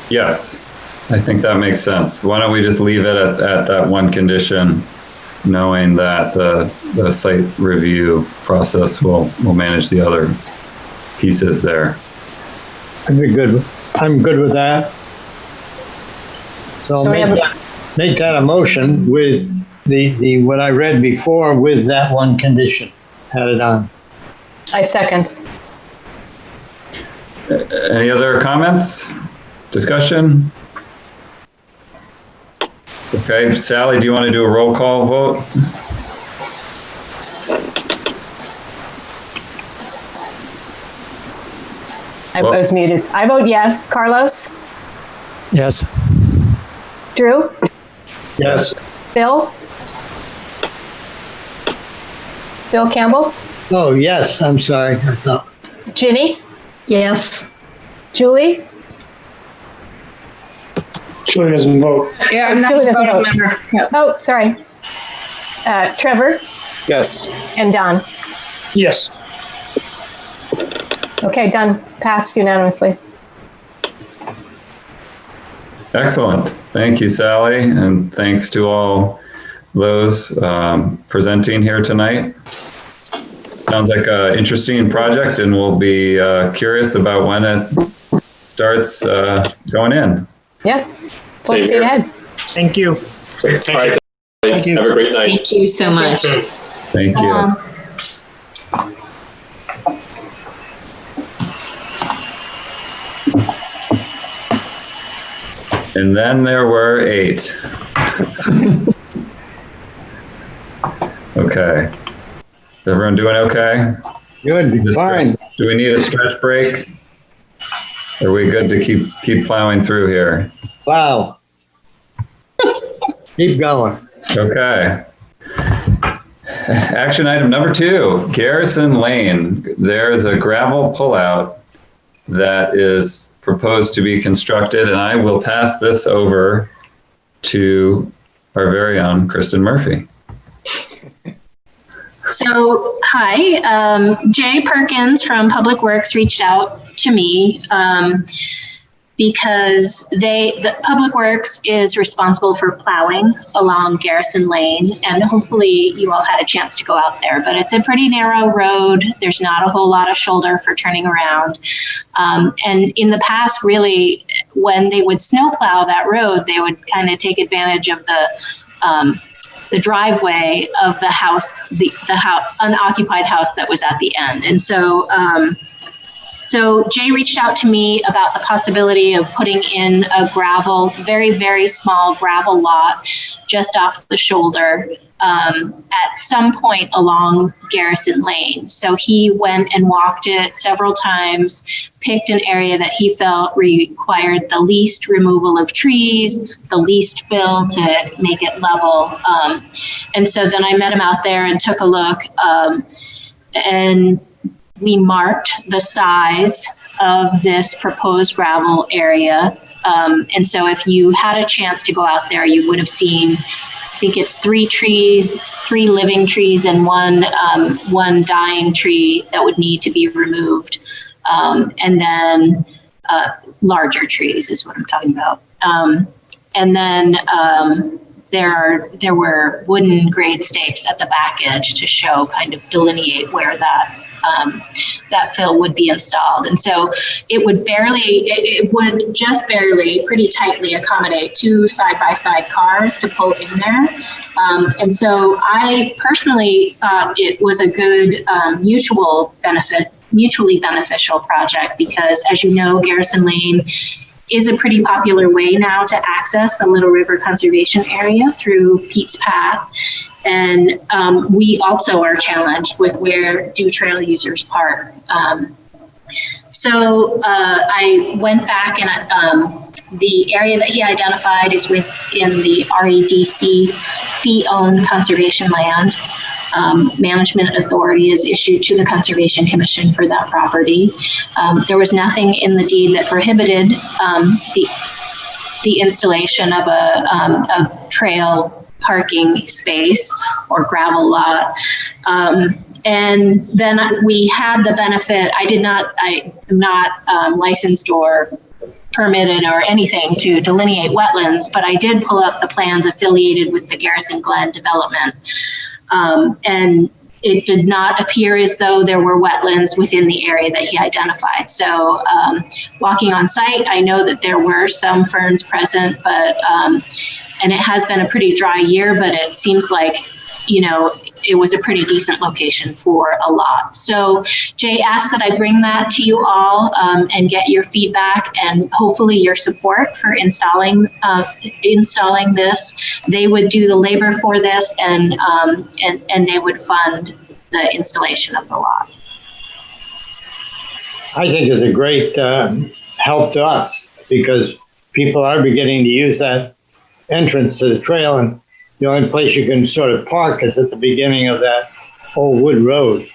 Yes, I think that makes sense. Why don't we just leave it at that one condition, knowing that the site review process will manage the other pieces there. I'd be good. I'm good with that. So make that a motion with the what I read before with that one condition added on. I second. Any other comments? Discussion? Okay, Sally, do you want to do a roll call vote? I was muted. I vote yes. Carlos? Yes. Drew? Yes. Bill? Bill Campbell? Oh, yes. I'm sorry. I thought. Ginny? Yes. Julie? Julie doesn't vote. Yeah, I'm not Julie a doesn't voting vote. member. No. Oh, sorry. Trevor? Yes. And Don? Yes. Okay, done. Passed unanimously. Excellent. Thank you, Sally, and thanks to all those presenting here tonight. Sounds like an interesting project, and we'll be curious about when it starts going in. Yeah, full speed ahead. Thank you. Thank you. Have a great night. Thank you so much. Thank you. And then there were 8. Okay. Is everyone doing okay? Good, fine. Do we need a stretch break? Are we good to keep plowing through here? Wow. Keep going. Okay. Action item number 2, Garrison Lane. There's a gravel pullout that is proposed to be constructed, and I will pass this over to our very own Kristen Murphy. So, hi, Jay Perkins from Public Works reached out to me because the Public Works is responsible for plowing along Garrison Lane, and hopefully you all had a chance to go out there, but it's a pretty narrow road. There's not a whole lot of shoulder for turning around. And in the past, really, when they would snowplow that road, they would kind of take advantage of the driveway of the house, the unoccupied house that was at the end. And so, so Jay reached out to me about the possibility of putting in a very, very small gravel lot just off the shoulder at some point along Garrison Lane. So he went and walked it several times, picked an area that he felt required the least removal of trees, the least fill to make it level. And so then I met him out there and took a look, and we marked the size of this proposed gravel area. And so if you had a chance to go out there, you would have seen, I think it's 3 trees, 3 living trees, and one dying tree that would need to be removed. And then larger trees is what I'm talking about. And then there were wooden grade stakes at the back edge to show, kind of delineate where that fill would be installed. And so it would just barely, pretty tightly accommodate 2 side-by-side cars to pull in there. And so I personally thought it was a good mutually beneficial project, because as you know, Garrison Lane is a pretty popular way now to access the Little River Conservation Area through Pete's Path. And we also are challenged with where do trail users park. So I went back, and the area that he identified is within the REDC fee-owned conservation land. Management authority is issued to the Conservation Commission for that property. There was nothing in the deed that prohibited the installation of a trail parking space or gravel lot. And then we had the benefit, I am not licensed or permitted or anything to delineate wetlands, but I did pull up the plans affiliated with the Garrison Glen development. And it did not appear as though there were wetlands within the area that he identified. So walking on site, I know that there were some ferns present, but and it has been a pretty dry year, but it seems like, it was a pretty decent location for a lot. So Jay asked that I bring that to you all and get your feedback and hopefully your support for installing this. They would do the labor for this, and they would fund the installation of the lot. I think it's a great help to us, because people are beginning to use that entrance to the trail, and the only place you can sort of park is at the beginning of that old wood road.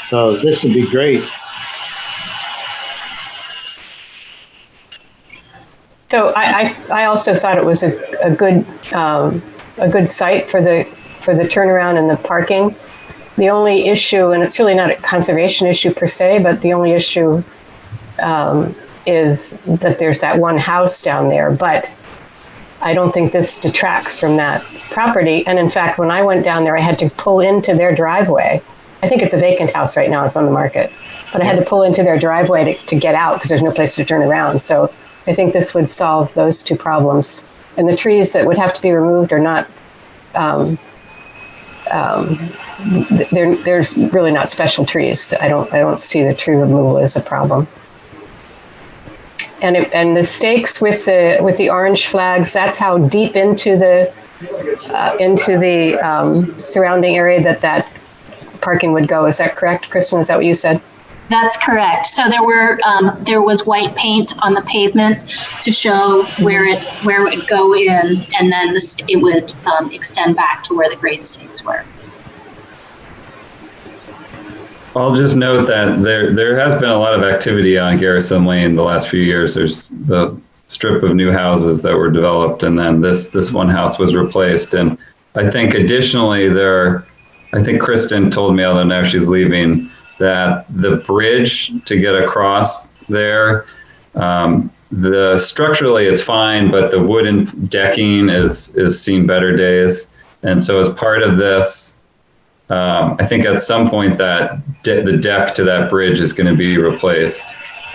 So this would be great. So I also thought it was a good site for the turnaround and the parking. The only issue, and it's really not a conservation issue per se, but the only issue is that there's that one house down there. But I don't think this detracts from that property. And in fact, when I went down there, I had to pull into their driveway. I think it's a vacant house right now. It's on the market. But I had to pull into their driveway to get out because there's no place to turn around. So I think this would solve those 2 problems. And the trees that would have to be removed are not, there's really not special trees. I don't see the tree removal as a problem. And the stakes with the orange flags, that's how deep into the surrounding area that parking would go. Is that correct, Kristen? Is that what you said? That's correct. So there was white paint on the pavement to show where it would go in, and then it would extend back to where the grade stakes were. I'll just note that there has been a lot of activity on Garrison Lane the last few years. There's the strip of new houses that were developed, and then this one house was replaced. And I think additionally I think Kristen told me, although now she's leaving, that the bridge to get across there the structurally it's fine, but the wooden decking is seen better days. And so as part of this, I think at some point that the deck to that bridge is going to be replaced,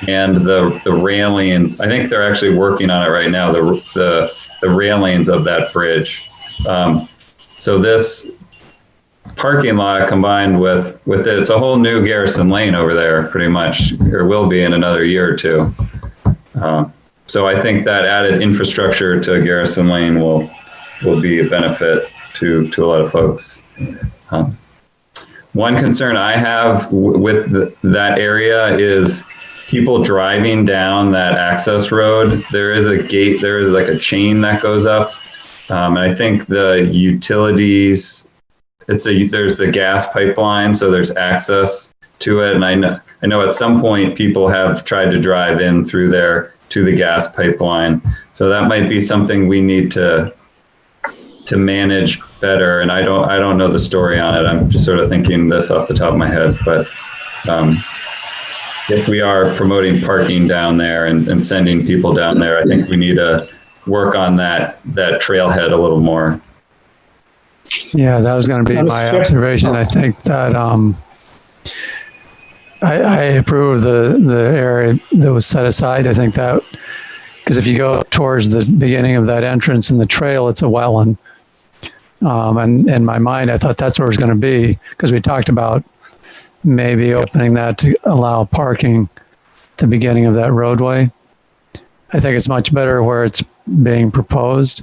and the railings. I think they're actually working on it right now. The railings of that bridge. So this parking lot combined with it's a whole new Garrison Lane over there, pretty much, or will be in another year or two. So I think that added infrastructure to Garrison Lane will be a benefit to a lot of folks. One concern I have with that area is people driving down that access road. There is a gate, there is like a chain that goes up. And I think the utilities, there's the gas pipeline, so there's access to it. And I know at some point people have tried to drive in through there to the gas pipeline. So that might be something we need to manage better. And I don't know the story on it. I'm just sort of thinking this off the top of my head. But if we are promoting parking down there and sending people down there, I think we need to work on that trailhead a little more. Yeah, that was going to be my observation. I think that I approve the area that was set aside. I think that because if you go towards the beginning of that entrance in the trail, it's a wetland. And in my mind, I thought that's where it's going to be, because we talked about maybe opening that to allow parking at the beginning of that roadway. I think it's much better where it's being proposed.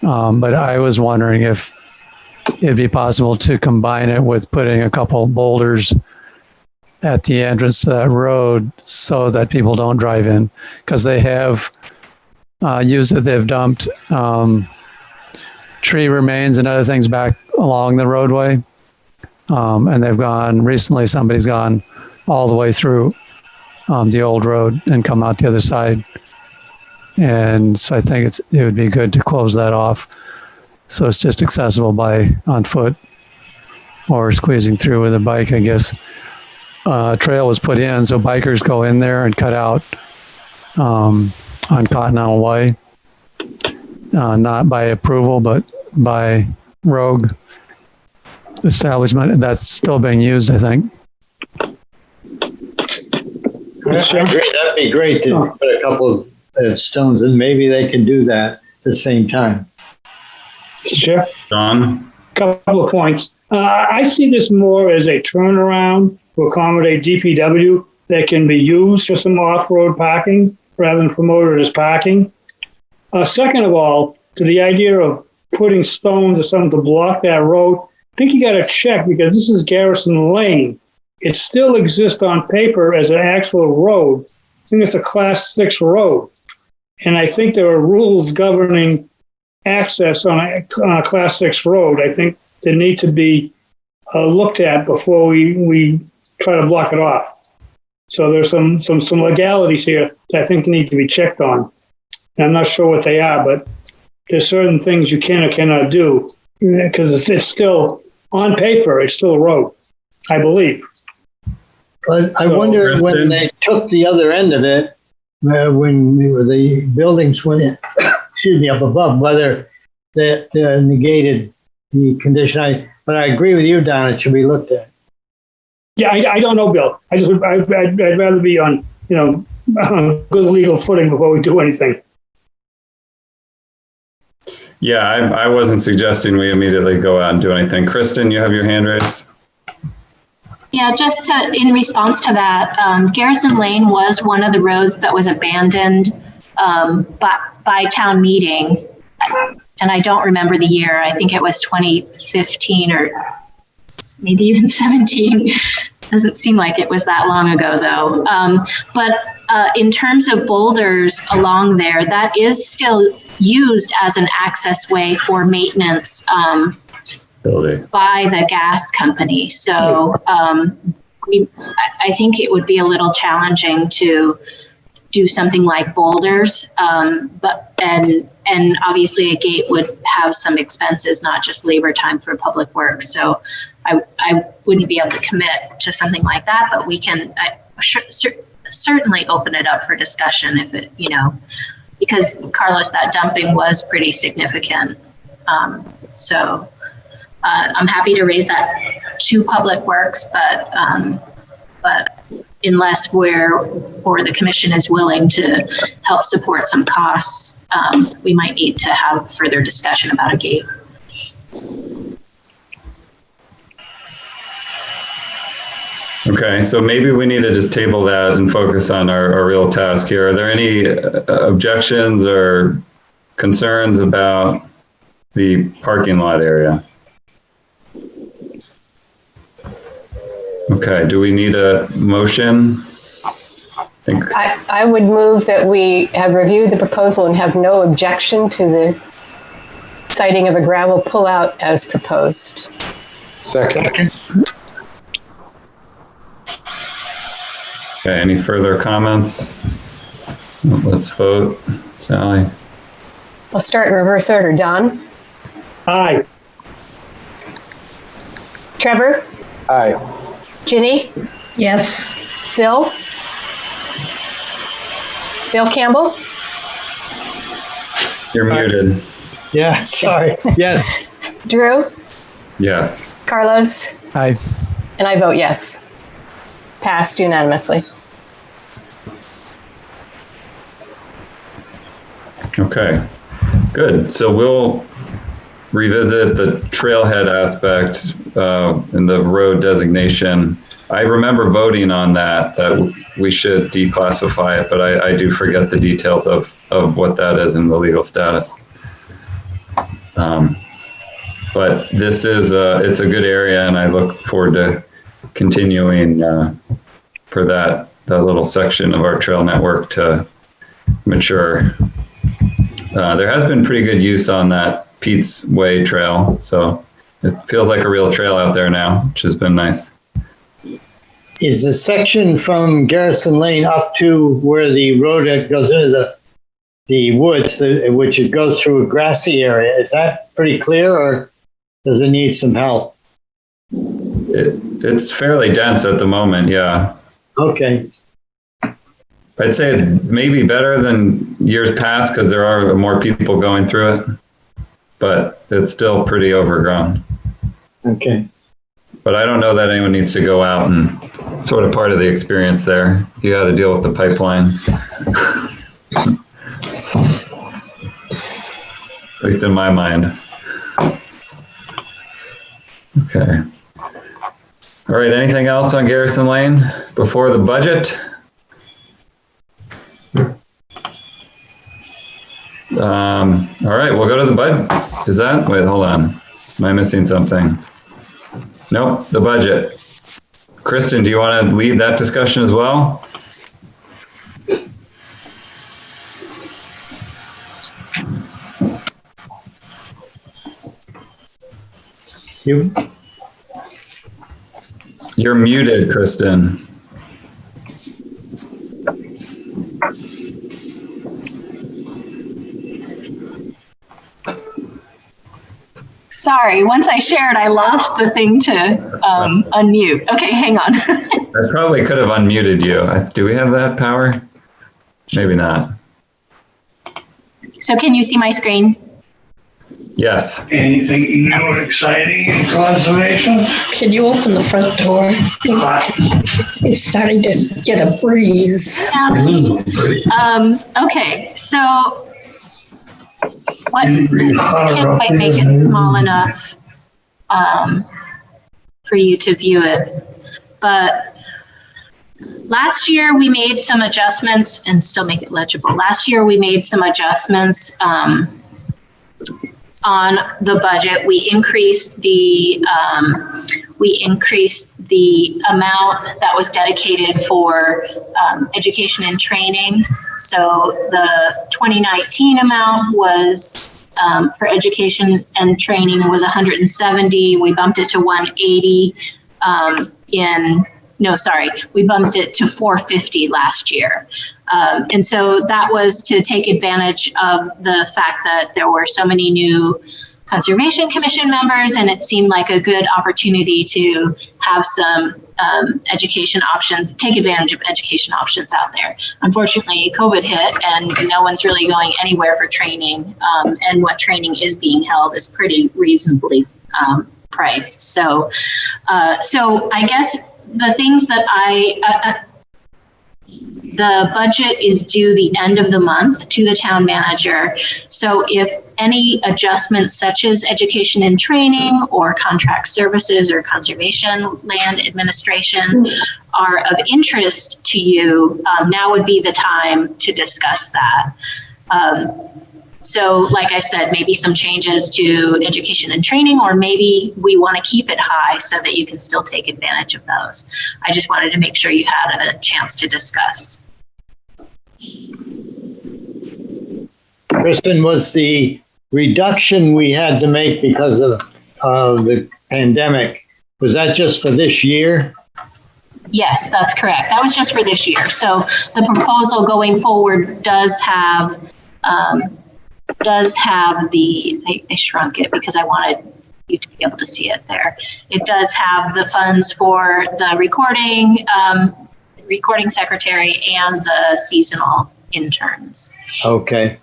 But I was wondering if it'd be possible to combine it with putting a couple boulders at the entrance to that road so that people don't drive in, because they have used it. They've dumped tree remains and other things back along the roadway. And they've gone, recently somebody's gone all the way through the old road and come out the other side. And so I think it would be good to close that off, so it's just accessible on foot or squeezing through with a bike, I guess. Trail was put in so bikers go in there and cut out on Continental Way, not by approval, but by rogue establishment. That's still being used, I think. I agree. That'd be great to put a couple of stones, and maybe they can do that at the same time. Mr. Chair? John? Couple of points. I see this more as a turnaround to accommodate DPW that can be used for some off-road parking rather than promoted as parking. Second of all, to the idea of putting stones or something to block that road, I think you got to check, because this is Garrison Lane. It still exists on paper as an actual road. I think it's a Class 6 road. And I think there are rules governing access on a Class 6 road. I think they need to be looked at before we try to block it off. So there's some legalities here that I think need to be checked on. And I'm not sure what they are, but there's certain things you can or cannot do, because it's still, on paper, it's still a road, I believe. Well, I wonder when they took the other end of it, when the buildings went in, excuse me, up above, whether that negated the condition. But I agree with you, Don, it should be looked at. Yeah, I don't know, Bill. I'd rather be on good legal footing before we do anything. Yeah, I wasn't suggesting we immediately go out and do anything. Kristen, you have your hand raised. Yeah, just in response to that, Garrison Lane was one of the roads that was abandoned by town meeting. And I don't remember the year. I think it was 2015 or maybe even 17. Doesn't seem like it was that long ago, though. But in terms of boulders along there, that is still used as an access way for maintenance by the gas company. So I think it would be a little challenging to do something like boulders, and obviously a gate would have some expenses, not just labor time for public works. So I wouldn't be able to commit to something like that, but we can certainly open it up for discussion if it, because Carlos, that dumping was pretty significant. So I'm happy to raise that to Public Works, but unless the commission is willing to help support some costs, we might need to have further discussion about a gate. Okay, so maybe we need to just table that and focus on our real task here. Are there any objections or concerns about the parking lot area? Okay, do we need a motion? I would move that we have reviewed the proposal and have no objection to the siting of a gravel pullout as proposed. Second. Okay, any further comments? Let's vote. Sally? I'll start in reverse order. Don? Aye. Trevor? Aye. Ginny? Yes. Bill? Bill Campbell? You're muted. Yeah, sorry. Yes. Drew? Yes. Carlos? Aye. And I vote yes. Passed unanimously. Okay, good. So we'll revisit the trailhead aspect in the road designation. I remember voting on that we should declassify it, but I do forget the details of what that is in the legal status. But this is it's a good area, and I look forward to continuing for that little section of our trail network to mature. There has been pretty good use on that Pete's Way trail, so it feels like a real trail out there now, which has been nice. Is the section from Garrison Lane up to where the road goes into the woods, which it goes through a grassy area, is that pretty clear, or does it need some help? It's fairly dense at the moment, yeah. Okay. I'd say it's maybe better than years past because there are more people going through it, but it's still pretty overgrown. Okay. But I don't know that anyone needs to go out, and sort of part of the experience there. You got to deal with the pipeline. At least in my mind. Okay. All right, anything else on Garrison Lane before the budget? All right, we'll go to the budget. Wait, hold on. Am I missing something? Nope, the budget. Kristen, do you want to lead that discussion as well? You're muted, Kristen. Sorry, once I shared, I lost the thing to unmute. Okay, hang on. I probably could have unmuted you. Do we have that power? Maybe not. So can you see my screen? Yes. Anything new or exciting in conservation? Can you open the front door? It's starting to get a breeze. Yeah. Okay, so what can't quite make it small enough for you to view it, but last year we made some adjustments and still make it legible. Last year we made some adjustments on the budget. We increased the amount that was dedicated for education and training. So the 2019 amount was for education and training was 170. We bumped it to 180 we bumped it to 450 last year. And so that was to take advantage of the fact that there were so many new Conservation Commission members, and it seemed like a good opportunity to have some education options, take advantage of education options out there. Unfortunately, COVID hit and no one's really going anywhere for training, and what training is being held is pretty reasonably priced. So I guess the things that the budget is due the end of the month to the town manager. So if any adjustments such as education and training or contract services or conservation land administration are of interest to you, now would be the time to discuss that. So like I said, maybe some changes to education and training, or maybe we want to keep it high so that you can still take advantage of those. I just wanted to make sure you had a chance to discuss. Kristen, was the reduction we had to make because of the pandemic, was that just for this year? Yes, that's correct. That was just for this year. So the proposal going forward does have I shrunk it because I wanted you to be able to see it there. It does have the funds for the recording secretary and the seasonal interns. Okay.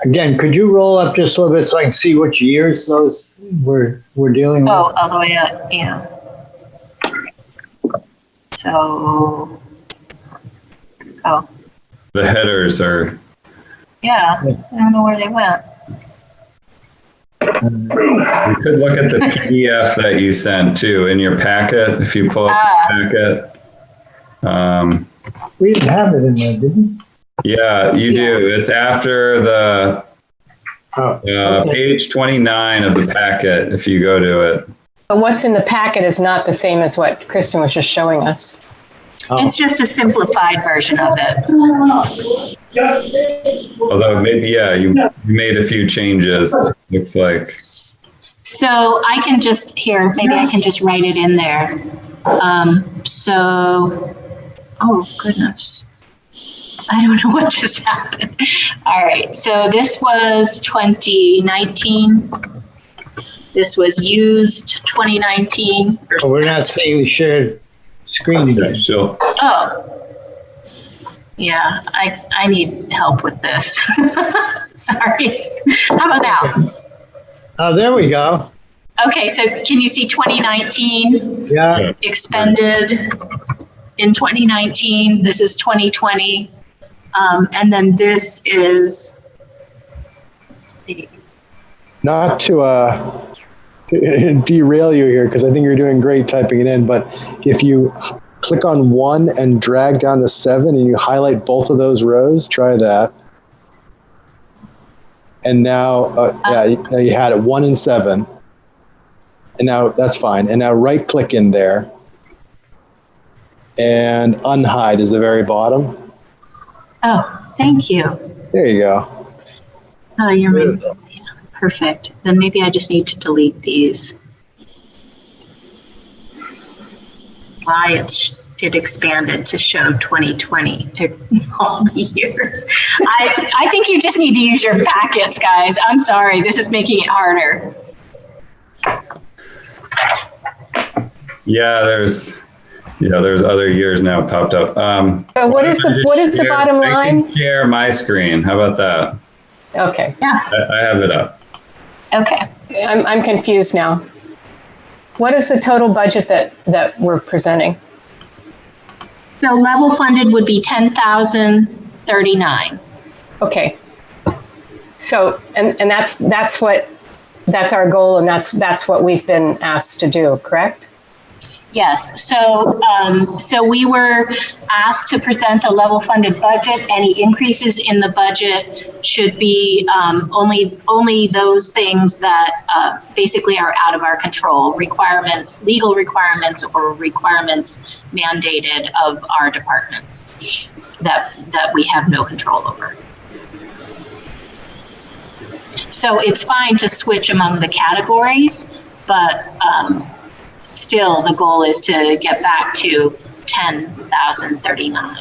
Again, could you roll up just a little bit so I can see which years those we're dealing with? Oh, all the way up, yeah. So, The headers are. Yeah, I don't know where they went. You could look at the PDF that you sent too in your packet. If you pull up the packet. We didn't have it in there, did we? Yeah, you do. It's after the page 29 of the packet, if you go to it. But what's in the packet is not the same as what Kristen was just showing us. It's just a simplified version of it. Although maybe, you made a few changes, looks like. So I can just, maybe I can just write it in there. Oh goodness. I don't know what just happened. All right, so this was 2019. This was used 2019. Oh, we're not saying we shared screen again. Sure. Oh. Yeah, I need help with this. Sorry. How about now? Oh, there we go. Okay, so can you see 2019? Yeah. Expended in 2019. This is 2020. And then this is, let's see. Not to derail you here, because I think you're doing great typing it in, but if you click on 1 and drag down to 7 and you highlight both of those rows, try that. And now, now you had it 1 and 7. And now that's fine. And now right click in there and unhide is the very bottom. Oh, thank you. There you go. Oh, you're perfect. Then maybe I just need to delete these. Why it expanded to show 2020 all the years. I think you just need to use your packets, guys. I'm sorry. This is making it harder. Yeah, there's other years now popped up. So what is the bottom line? I can share my screen. How about that? Okay. Yeah. I have it up. Okay. I'm confused now. What is the total budget that we're presenting? So level funded would be 10,039. Okay. So and that's our goal, and that's what we've been asked to do, correct? Yes. So we were asked to present a level funded budget. Any increases in the budget should be only those things that basically are out of our control, requirements, legal requirements, or requirements mandated of our departments that we have no control over. So it's fine to switch among the categories, but still, the goal is to get back to 10,039.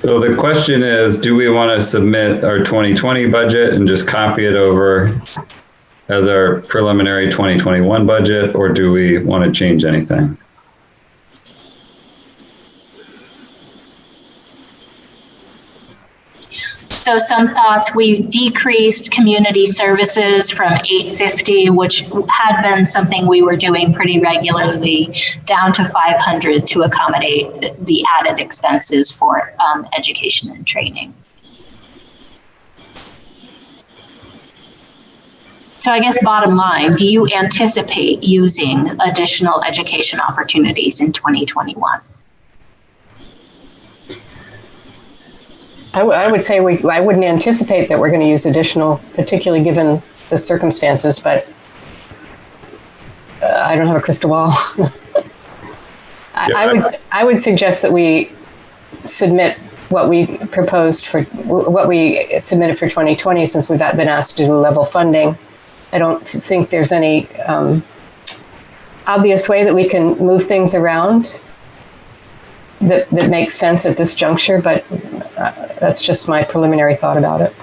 So the question is, do we want to submit our 2020 budget and just copy it over as our preliminary 2021 budget, or do we want to change anything? So some thoughts, we decreased community services from 850, which had been something we were doing pretty regularly, down to 500 to accommodate the added expenses for education and training. So I guess bottom line, do you anticipate using additional education opportunities in 2021? I would say I wouldn't anticipate that we're going to use additional, particularly given the circumstances, but I don't have a crystal ball. I would suggest that we submit what we proposed for what we submitted for 2020, since we've been asked to do level funding. I don't think there's any obvious way that we can move things around that makes sense at this juncture, but that's just my preliminary thought about it.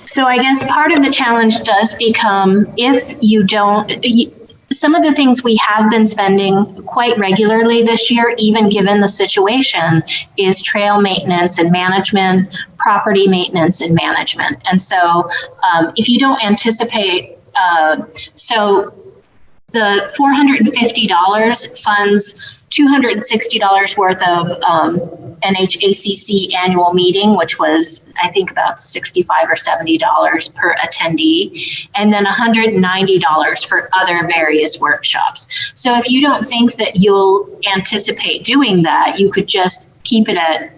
So I guess part of the challenge does become, if you don't, some of the things we have been spending quite regularly this year, even given the situation, is trail maintenance and management, property maintenance and management. And so if you don't anticipate, so the $450 funds $260 worth of NHACC annual meeting, which was, I think, about $65 or $70 per attendee, and then $190 for other various workshops. So if you don't think that you'll anticipate doing that, you could just keep it at,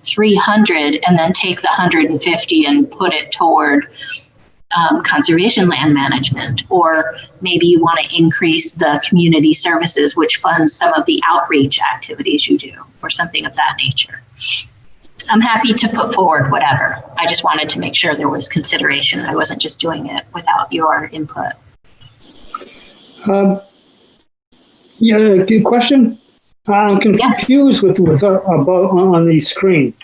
300 and then take the 150 and put it toward conservation land management, or maybe you want to increase the community services, which funds some of the outreach activities you do, or something of that nature. I'm happy to put forward whatever. I just wanted to make sure there was consideration. I wasn't just doing it without your input. Good question. I'm confused with what's about on the screen.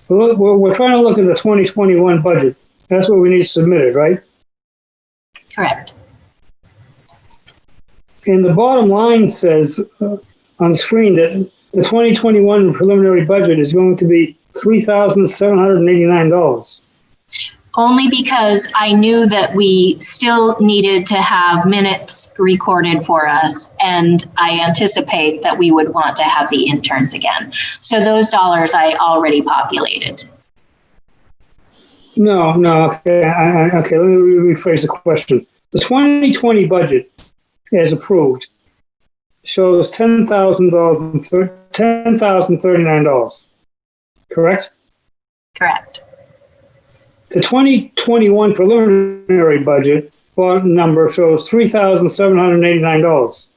We're trying to look at the 2021 budget. That's what we need submitted, right? Correct. And the bottom line says on the screen that the 2021 preliminary budget is going to be $3,789. Only because I knew that we still needed to have minutes recorded for us, and I anticipate that we would want to have the interns again. So those dollars I already populated. No. Okay, okay. Let me rephrase the question. The 2020 budget, as approved, shows $10,039. Correct? Correct. The 2021 preliminary budget number shows $3,789.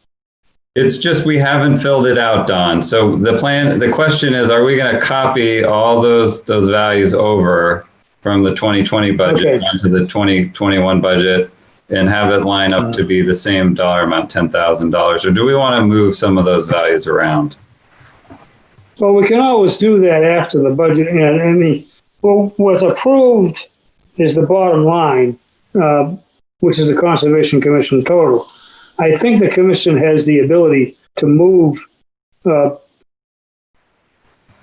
It's just we haven't filled it out, Don. So the question is, are we going to copy all those values over from the 2020 budget onto the 2021 budget and have it line up to be the same dollar amount, $10,000? Or do we want to move some of those values around? Well, we can always do that after the budget. Well, what's approved is the bottom line, which is the Conservation Commission total. I think the Commission has the ability to move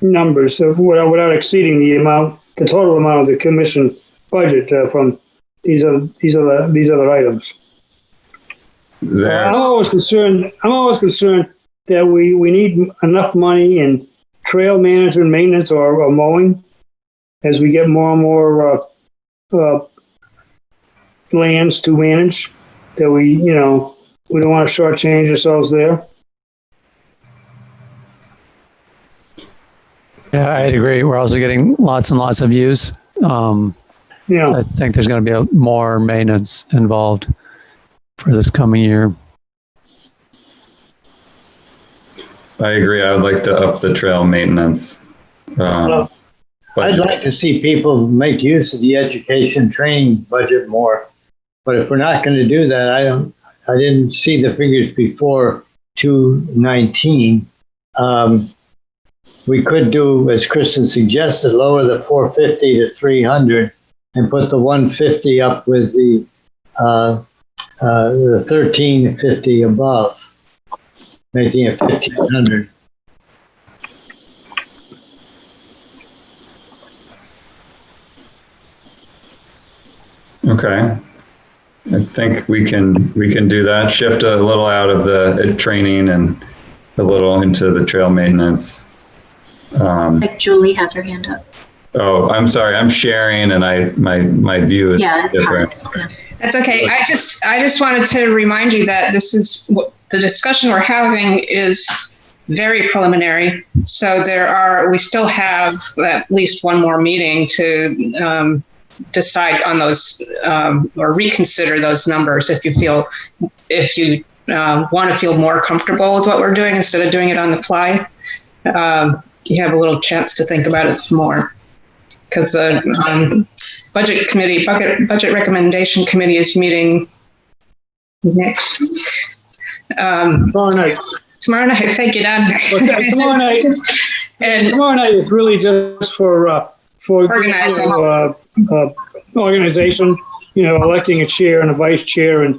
numbers without exceeding the total amount of the Commission budget from these other items. I'm always concerned that we need enough money in trail management, maintenance, or mowing as we get more and more lands to manage, that we don't want to shortchange ourselves there. Yeah, I'd agree. We're also getting lots and lots of use. So I think there's going to be more maintenance involved for this coming year. I agree. I would like to up the trail maintenance. I'd like to see people make use of the education training budget more. But if we're not going to do that, I didn't see the figures before 2019. we could do, as Kristen suggested, lower the 450 to 300 and put the 150 up with the 1350 above, making it 1500. Okay. I think we can do that. Shift a little out of the training and a little into the trail maintenance. Julie has her hand up. Oh, I'm sorry. I'm sharing, and my view is different. Yeah. That's okay. I just wanted to remind you that this is what the discussion we're having is very preliminary. So we still have at least one more meeting to decide on those or reconsider those numbers if you want to feel more comfortable with what we're doing instead of doing it on the fly. You have a little chance to think about it some more, because the budget recommendation committee is meeting next week. Tomorrow night. Tomorrow night, thank you, Don. Tomorrow night. And tomorrow night is really just for organizing. Organization, electing a chair and a vice chair and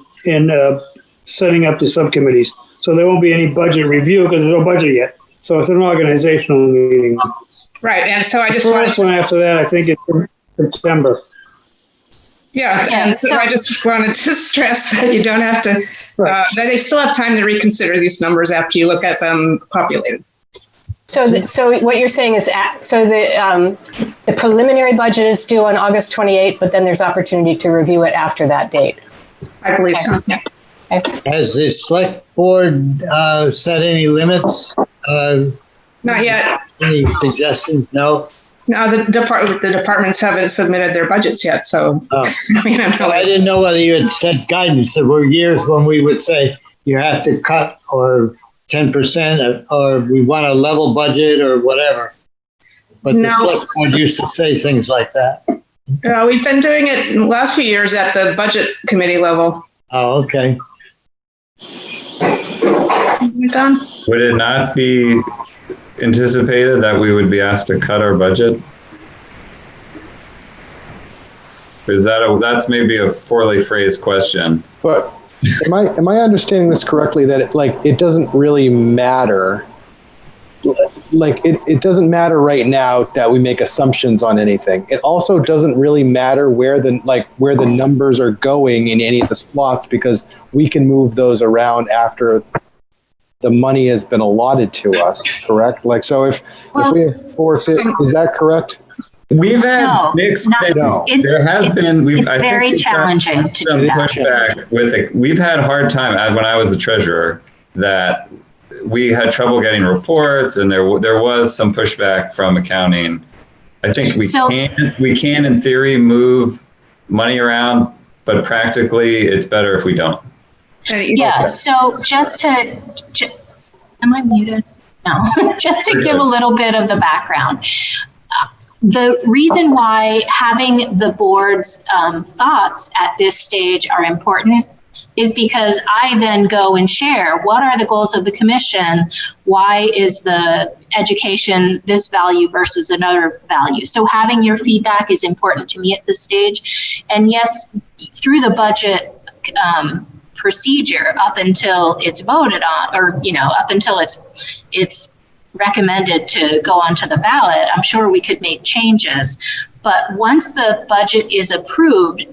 setting up the subcommittees. So there won't be any budget review because there's no budget yet. So it's an organizational meeting. Right, and so I just wanted to... after that, I think it's in September. Yeah, and so I just wanted to stress that you don't have to, that they still have time to reconsider these numbers after you look at them populated. So what you're saying is, the preliminary budget is due on August 28th, but then there's opportunity to review it after that date. I believe so. Yeah. Okay. Has the select board set any limits? Not yet. Any suggestions? No. No, the departments haven't submitted their budgets yet, so I didn't know whether you had set guidance. There were years when we would say you have to cut or 10% or we want a level budget or whatever. But the select board used to say things like that. We've been doing it in the last few years at the budget committee level. Oh, okay. We're done. Would it not be anticipated that we would be asked to cut our budget? Is that's maybe a poorly phrased question. But am I understanding this correctly, that it doesn't really matter? It doesn't matter right now that we make assumptions on anything. It also doesn't really matter where the numbers are going in any of the slots, because we can move those around after the money has been allotted to us, correct? So if we have forfeit, is that correct? We've had mixed things. There has been. It's very challenging to do that. Pushback we've had a hard time when I was the treasurer, that we had trouble getting reports, and there was some pushback from accounting. I think we can in theory move money around, but practically it's better if we don't. Yeah. So am I muted? No. Just to give a little bit of the background. The reason why having the board's thoughts at this stage are important is because I then go and share what are the goals of the commission, why is the education this value versus another value. So having your feedback is important to me at this stage. And yes, through the budget procedure up until it's voted on, or up until it's recommended to go onto the ballot, I'm sure we could make changes. But once the budget is approved,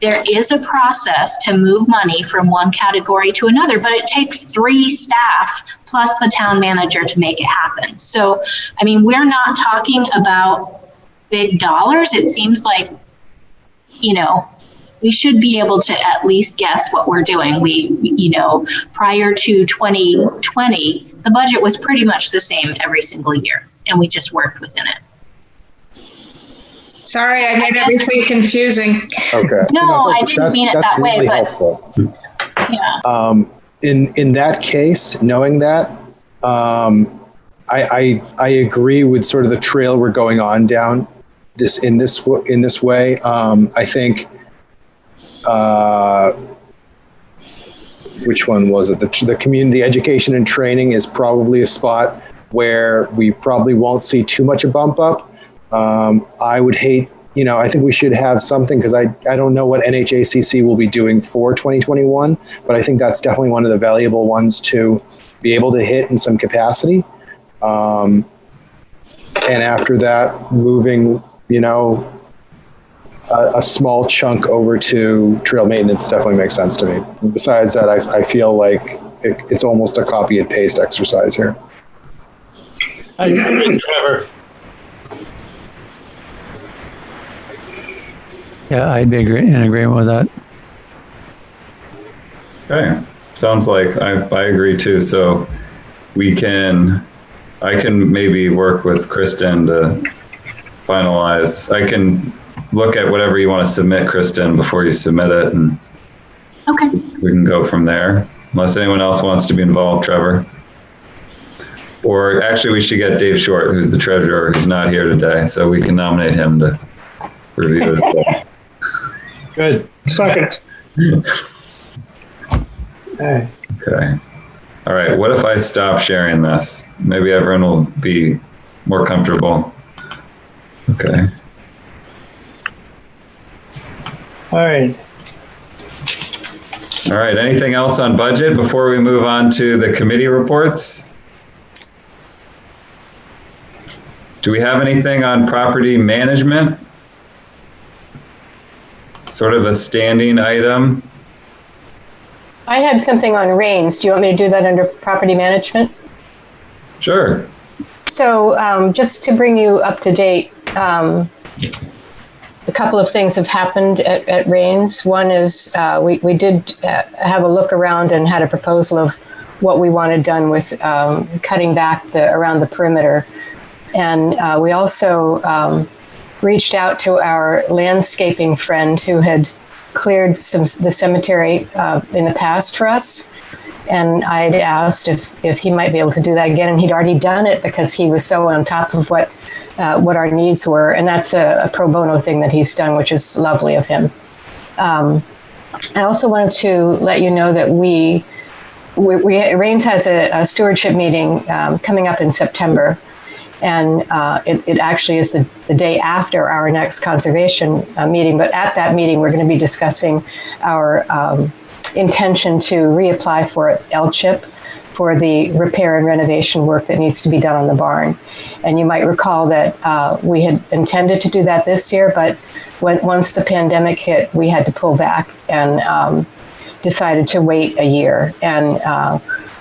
there is a process to move money from one category to another, but it takes 3 staff plus the town manager to make it happen. So, I mean, we're not talking about big dollars. It seems like, we should be able to at least guess what we're doing. Prior to 2020, the budget was pretty much the same every single year, and we just worked within it. Sorry, I made everything confusing. Okay. No, I didn't mean it that way, really but helpful. Yeah. In that case, knowing that, I agree with sort of the trail we're going on down in this way. I think. Which one was it? The community education and training is probably a spot where we probably won't see too much a bump up. I would hate, I think we should have something, because I don't know what NHACC will be doing for 2021, but I think that's definitely one of the valuable ones to be able to hit in some capacity. And after that, moving, a small chunk over to trail maintenance definitely makes sense to me. Besides that, I feel like it's almost a copy and paste exercise here. I agree, Trevor. Yeah, I'd be in agreement with that. Okay, sounds like I agree too. So I can maybe work with Kristen to finalize. I can look at whatever you want to submit, Kristen, before you submit it, and okay, we can go from there. Unless anyone else wants to be involved, Trevor. Or actually, we should get Dave Short, who's the treasurer, who's not here today, so we can nominate him to review it. Good. Second. Okay. All right. What if I stop sharing this? Maybe everyone will be more comfortable. Okay. All right. All right. Anything else on budget before we move on to the committee reports? Do we have anything on property management? Sort of a standing item. I had something on rains. Do you want me to do that under property management? Sure. So just to bring you up to date, a couple of things have happened at Rains. One is we did have a look around and had a proposal of what we wanted done with cutting back around the perimeter. And we also reached out to our landscaping friend who had cleared the cemetery in the past for us. And I'd asked if he might be able to do that again. And he'd already done it because he was so on top of what our needs were. And that's a pro bono thing that he's done, which is lovely of him. I also wanted to let you know that Rains has a stewardship meeting coming up in September. And it actually is the day after our next conservation meeting. But at that meeting, we're going to be discussing our intention to reapply for LCHIP for the repair and renovation work that needs to be done on the barn. And you might recall that we had intended to do that this year, but once the pandemic hit, we had to pull back and decided to wait a year. And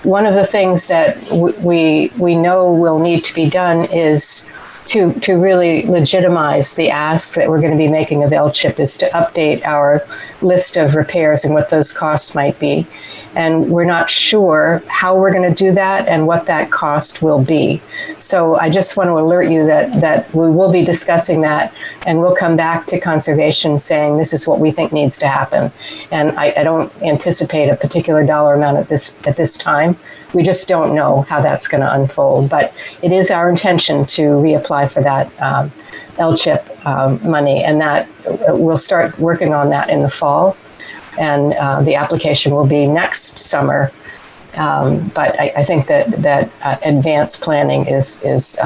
one of the things that we know will need to be done is to really legitimize the ask that we're going to be making of LCHIP is to update our list of repairs and what those costs might be. And we're not sure how we're going to do that and what that cost will be. So I just want to alert you that we will be discussing that, and we'll come back to conservation saying this is what we think needs to happen. And I don't anticipate a particular dollar amount at this time. We just don't know how that's going to unfold. But it is our intention to reapply for that LCHIP money, and that we'll start working on that in the fall. And the application will be next summer. But I think that advanced planning is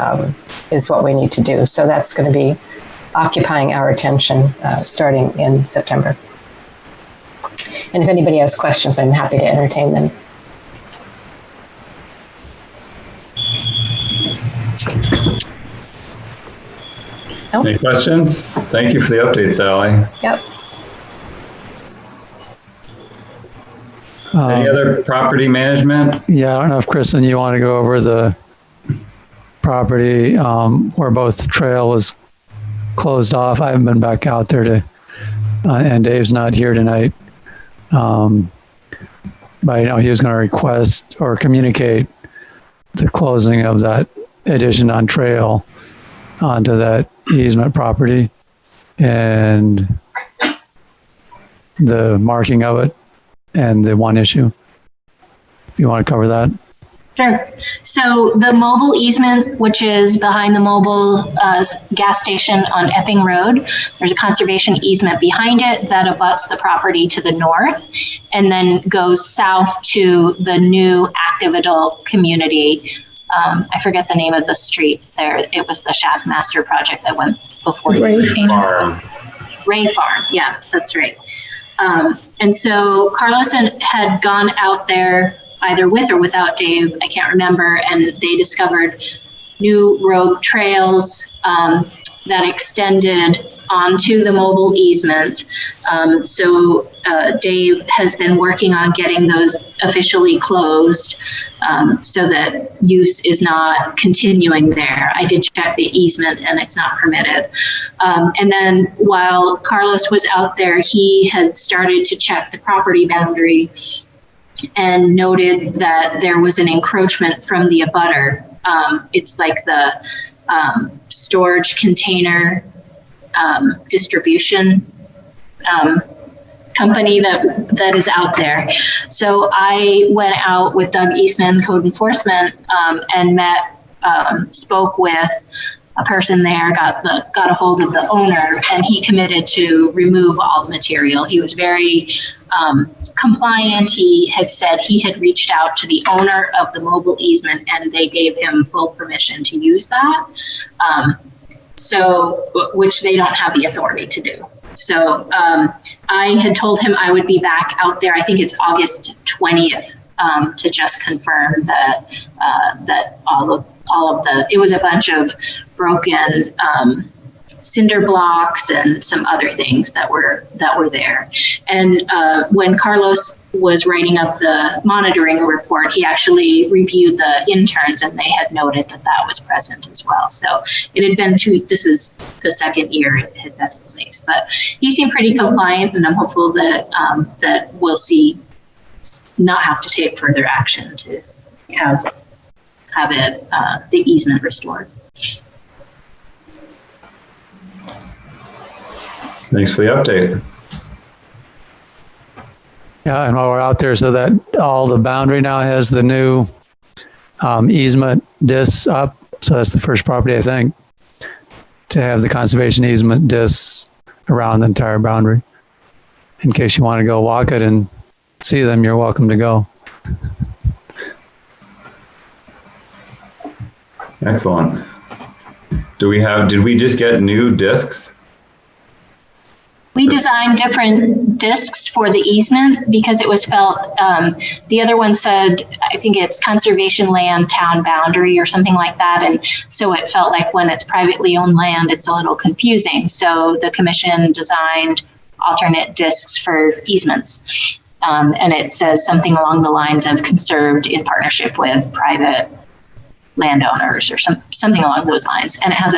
what we need to do. So that's going to be occupying our attention starting in September. And if anybody has questions, I'm happy to entertain them. Nope. Any questions? Thank you for the update, Sally. Yep. Any other property management? Yeah, I don't know if Kristen, you want to go over the property where both trail was closed off. I haven't been back out there and Dave's not here tonight. But I know he was going to request or communicate the closing of that addition on trail onto that easement property and the marking of it and the one issue. If you want to cover that. Sure. So the mobile easement, which is behind the mobile gas station on Epping Road, there's a conservation easement behind it that abuts the property to the north and then goes south to the new active adult community I forget the name of the street there. It was the Shaft Master project that went before Ray Farm. Ray Farm. Yeah, that's right. And so Carlos had gone out there either with or without Dave, I can't remember, and they discovered new road trails that extended onto the mobile easement. So Dave has been working on getting those officially closed so that use is not continuing there. I did check the easement and it's not permitted. And then while Carlos was out there, he had started to check the property boundary and noted that there was an encroachment from the abutter. It's like the storage container distribution company that is out there. So I went out with Doug Eastman, code enforcement, and spoke with a person there, got a hold of the owner, and he committed to remove all the material. He was very compliant. He had said he had reached out to the owner of the mobile easement and they gave him full permission to use that. So, which they don't have the authority to do. So I had told him I would be back out there. I think it's August 20th to just confirm that all of the, it was a bunch of broken cinder blocks and some other things that were there. And when Carlos was writing up the monitoring report, he actually reviewed the interns and they had noted that was present as well. So it had been this is the second year it had been in place, but he seemed pretty compliant, and I'm hopeful that that we'll not have to take further action to have it the easement restored. Thanks for the update. Yeah, and while we're out there, so that all the boundary now has the new easement discs up. So that's the first property, I think, to have the conservation easement discs around the entire boundary. In case you want to go walk it and see them, you're welcome to go. Excellent. Did we just get new discs? We designed different discs for the easement because it was felt, the other one said, I think it's conservation land town boundary or something like that. And so it felt like when it's privately owned land, it's a little confusing. So the commission designed alternate discs for easements. And it says something along the lines of conserved in partnership with private landowners or something along those lines. And it has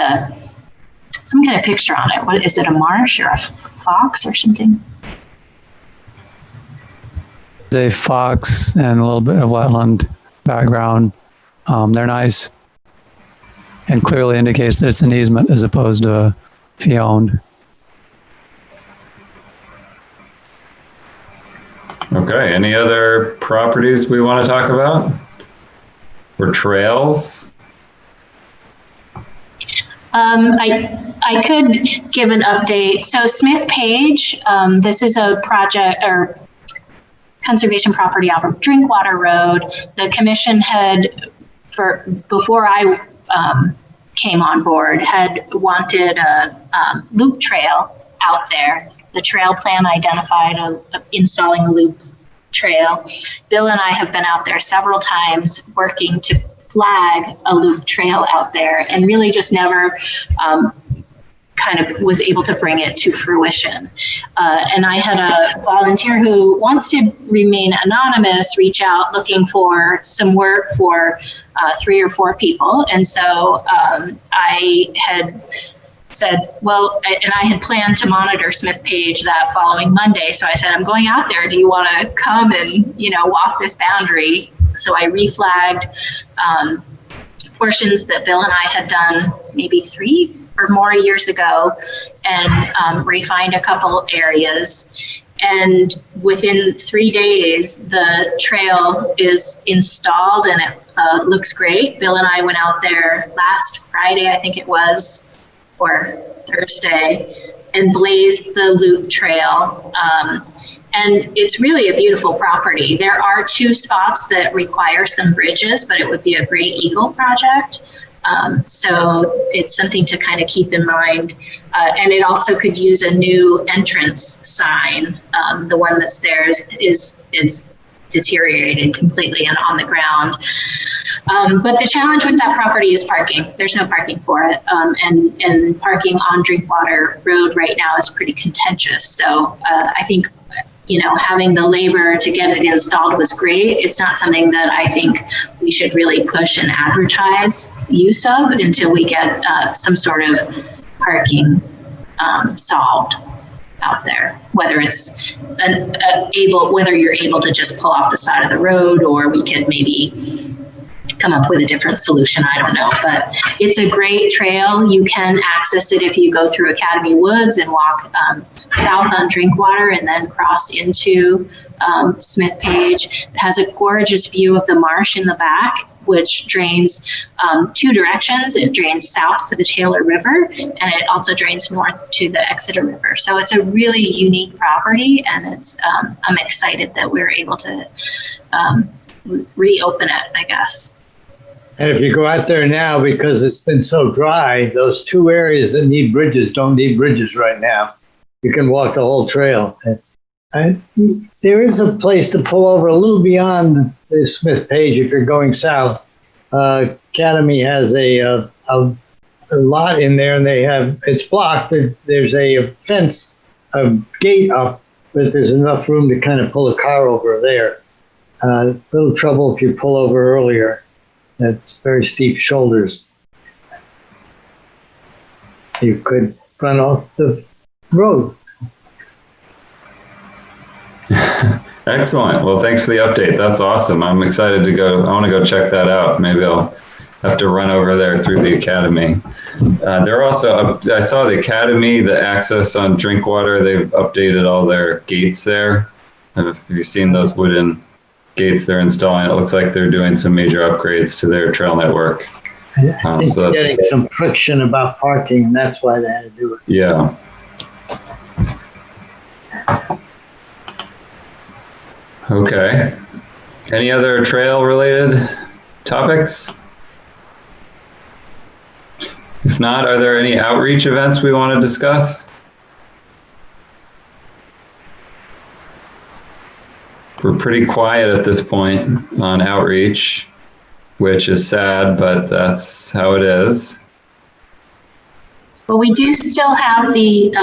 some kind of picture on it. What is it, a marsh or a fox or something? A fox and a little bit of wetland background. They're nice and clearly indicates that it's an easement as opposed to a fee owned. Okay, any other properties we want to talk about? Or trails? I could give an update. So Smith Page, this is a project or conservation property off of Drinkwater Road. The commission had, before I came on board, had wanted a loop trail out there. The trail plan identified installing a loop trail. Bill and I have been out there several times working to flag a loop trail out there and really just never kind of was able to bring it to fruition. And I had a volunteer who wants to remain anonymous reach out looking for some work for 3 or 4 people. And so I had said, well, and I had planned to monitor Smith Page that following Monday. So I said, I'm going out there. Do you want to come and, walk this boundary? So I reflagged portions that Bill and I had done maybe 3 or more years ago and refined a couple areas. And within 3 days, the trail is installed and it looks great. Bill and I went out there last Friday, I think it was, or Thursday, and blazed the loop trail. And it's really a beautiful property. There are 2 spots that require some bridges, but it would be a Great Eagle project. So it's something to kind of keep in mind. And it also could use a new entrance sign. The one that's there is deteriorated completely and on the ground. But the challenge with that property is parking. There's no parking for it. And parking on Drinkwater Road right now is pretty contentious. So I think, having the labor to get it installed was great. It's not something that I think we should really push and advertise use of until we get some sort of parking solved out there, whether it's whether you're able to just pull off the side of the road, or we could maybe come up with a different solution. I don't know, but it's a great trail. You can access it if you go through Academy Woods and walk south on Drinkwater and then cross into Smith Page. It has a gorgeous view of the marsh in the back, which drains 2 directions. It drains south to the Taylor River, and it also drains north to the Exeter River. So it's a really unique property, and it's I'm excited that we're able to reopen it, I guess. And if you go out there now, because it's been so dry, those 2 areas that need bridges don't need bridges right now. You can walk the whole trail. And there is a place to pull over a little beyond the Smith Page if you're going south. Academy has a lot in there, and it's blocked. There's a fence, a gate up, but there's enough room to kind of pull a car over there. Little trouble if you pull over earlier. It's very steep shoulders. You could run off the road. Excellent. Well, thanks for the update. That's awesome. I'm excited to go. I want to go check that out. Maybe I'll have to run over there through the Academy. They're also, I saw the Academy, the access on Drinkwater, they've updated all their gates there. Have you seen those wooden gates they're installing? It looks like they're doing some major upgrades to their trail network. I think they're getting some friction about parking, and that's why they had to do it. Yeah. Okay. Any other trail related topics? If not, are there any outreach events we want to discuss? We're pretty quiet at this point on outreach, which is sad, but that's how it is. Well, we do still have the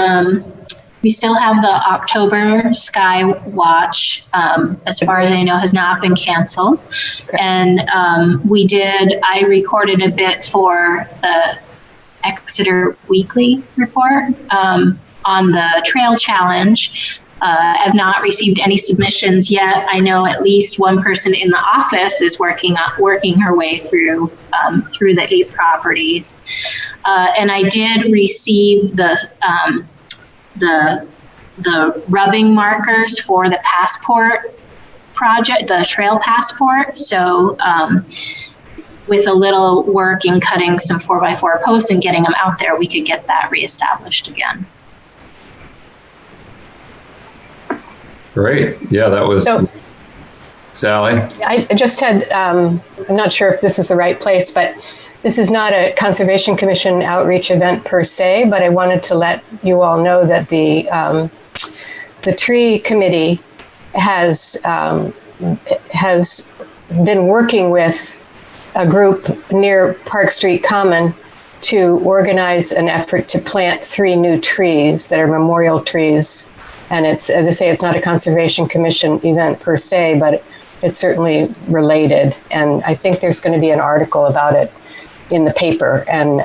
October Sky Watch, as far as I know, has not been canceled. And I recorded a bit for the Exeter Weekly report on the Trail Challenge. I've not received any submissions yet. I know at least one person in the office is working her way through the 8 properties. And I did receive the rubbing markers for the passport project, the trail passport. So with a little work in cutting some 4x4 posts and getting them out there, we could get that reestablished again. Great. Yeah, that was Sally. I just had, I'm not sure if this is the right place, but this is not a Conservation Commission outreach event per se, but I wanted to let you all know that the tree committee has been working with a group near Park Street Common to organize an effort to plant 3 new trees that are memorial trees. And it's, as I say, it's not a Conservation Commission event per se, but it's certainly related. And I think there's going to be an article about it in the paper. And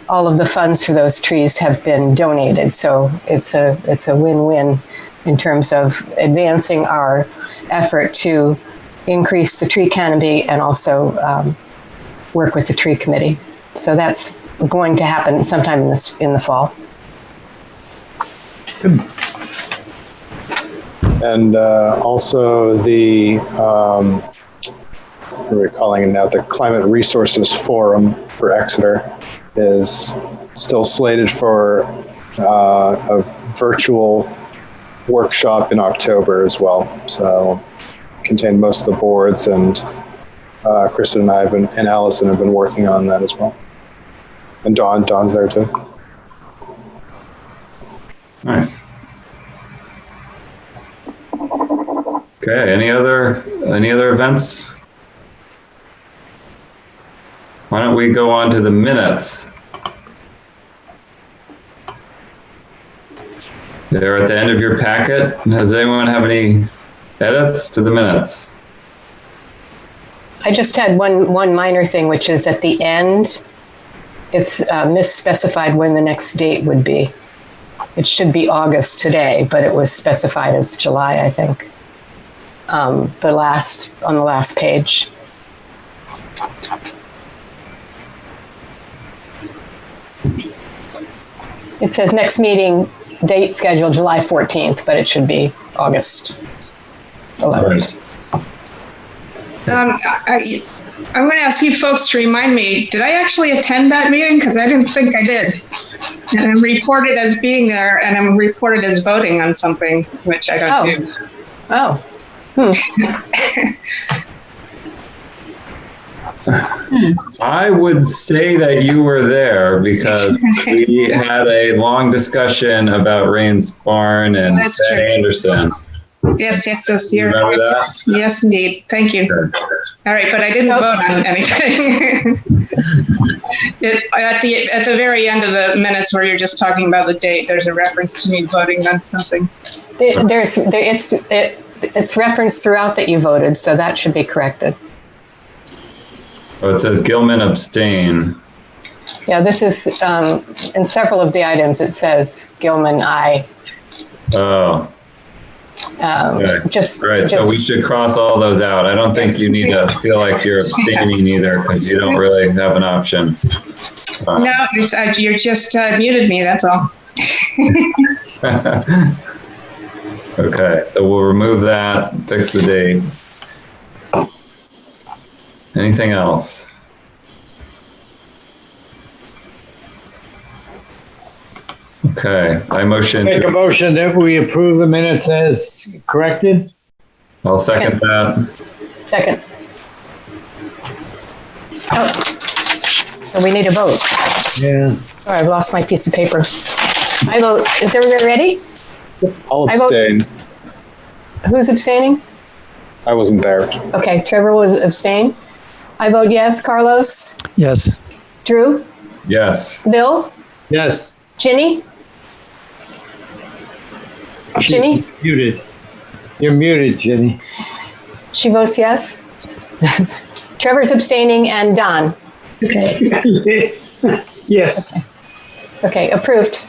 all of the funds for those trees have been donated. So it's a win-win in terms of advancing our effort to increase the tree canopy and also work with the tree committee. So that's going to happen sometime in the fall. And also the, what are we calling it now? The Climate Resources Forum for Exeter is still slated for a virtual workshop in October as well. So contain most of the boards, and Kristen and I and Allison have been working on that as well. And Dawn's there too. Nice. Okay, any other events? Why don't we go on to the minutes? They're at the end of your packet. Does anyone have any edits to the minutes? I just had one minor thing, which is at the end, it's misspecified when the next date would be. It should be August today, but it was specified as July, I think. On the last page. It says next meeting date scheduled July 14th, but it should be August 11th. I'm going to ask you folks to remind me, did I actually attend that meeting? Because I didn't think I did. And I'm reported as being there, and I'm reported as voting on something, which I don't do. Oh. I would say that you were there because we had a long discussion about Rains Barn and Ben Anderson. Yes. Remember that? Yes, indeed. Thank you. Sure. All right, but I didn't vote on anything. At the very end of the minutes where you're just talking about the date, there's a reference to me voting on something. It's referenced throughout that you voted, so that should be corrected. Oh, it says Gilman abstain. Yeah, this is, in several of the items, it says Gilman, aye. Oh. Okay. So we should cross all those out. I don't think you need to feel like you're abstaining either, because you don't really have an option. No, you're just muted me, that's all. Okay, so we'll remove that, fix the date. Anything else? Okay, I motion Make a motion that we approve the minutes as corrected. I'll second that. Second. Oh, so we need a vote. Yeah. Sorry, I've lost my piece of paper. I vote. Is everybody ready? I'll abstain. Who's abstaining? I wasn't there. Okay, Trevor will abstain. I vote yes. Carlos? Yes. Drew? Yes. Bill? Yes. Ginny? Ginny? Muted. You're muted, Ginny. She votes yes. Trevor's abstaining, and Don? Okay. Yes. Okay, approved.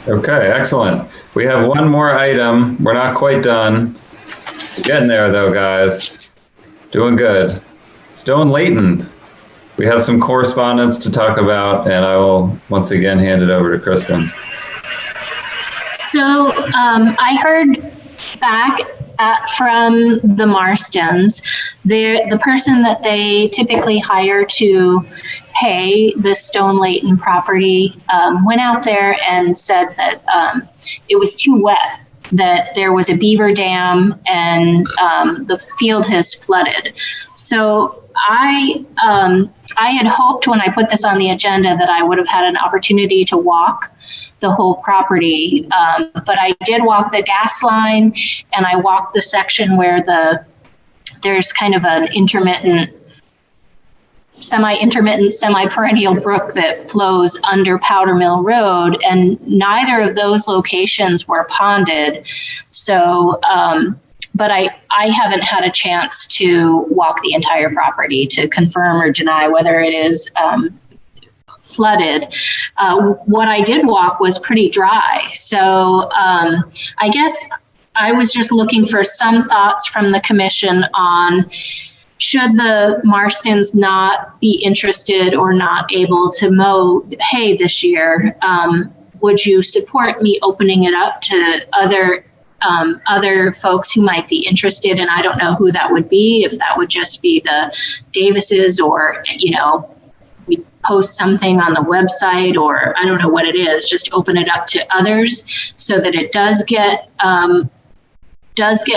Okay, excellent. We have one more item. We're not quite done. Getting there though, guys. Doing good. Stone Layton. We have some correspondence to talk about, and I will once again hand it over to Kristen. So I heard back from the Marstons. The person that they typically hire to pay the Stone Layton property went out there and said that it was too wet, that there was a beaver dam and the field has flooded. So I had hoped when I put this on the agenda that I would have had an opportunity to walk the whole property, but I did walk the gas line, and I walked the section where there's kind of an semi-perennial brook that flows under Powder Mill Road, and neither of those locations were ponded. So, but I haven't had a chance to walk the entire property to confirm or deny whether it is flooded. What I did walk was pretty dry. So I guess I was just looking for some thoughts from the commission on, should the Marstons not be interested or not able to mow hay this year, would you support me opening it up to other folks who might be interested? And I don't know who that would be, if that would just be the Davises, or, we post something on the website, or I don't know what it is, just open it up to others so that it does get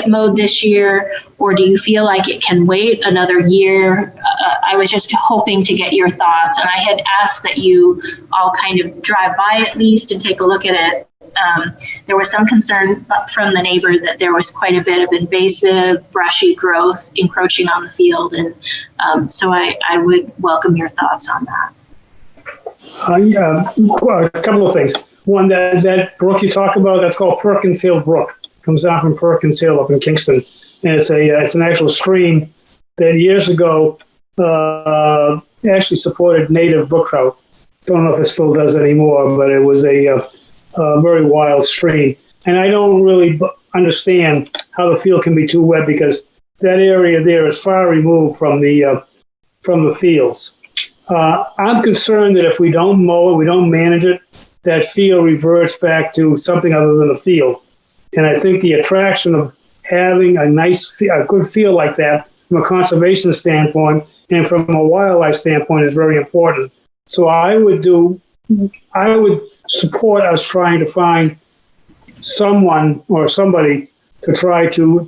mowed this year? Or do you feel like it can wait another year? I was just hoping to get your thoughts, and I had asked that you all kind of drive by at least and take a look at it. There was some concern from the neighbor that there was quite a bit of invasive, brushy growth encroaching on the field, and so I would welcome your thoughts on that. A couple of things. One, that brook you talk about, that's called Perkins Hill Brook. Comes down from Perkins Hill up in Kingston, and it's an actual stream that years ago actually supported native brook trout. Don't know if it still does anymore, but it was a very wild stream. And I don't really understand how the field can be too wet, because that area there is far removed from the fields. I'm concerned that if we don't mow it, we don't manage it, that field reverts back to something other than a field. And I think the attraction of having a good field like that from a conservation standpoint and from a wildlife standpoint is very important. So I would support us trying to find someone or somebody to try to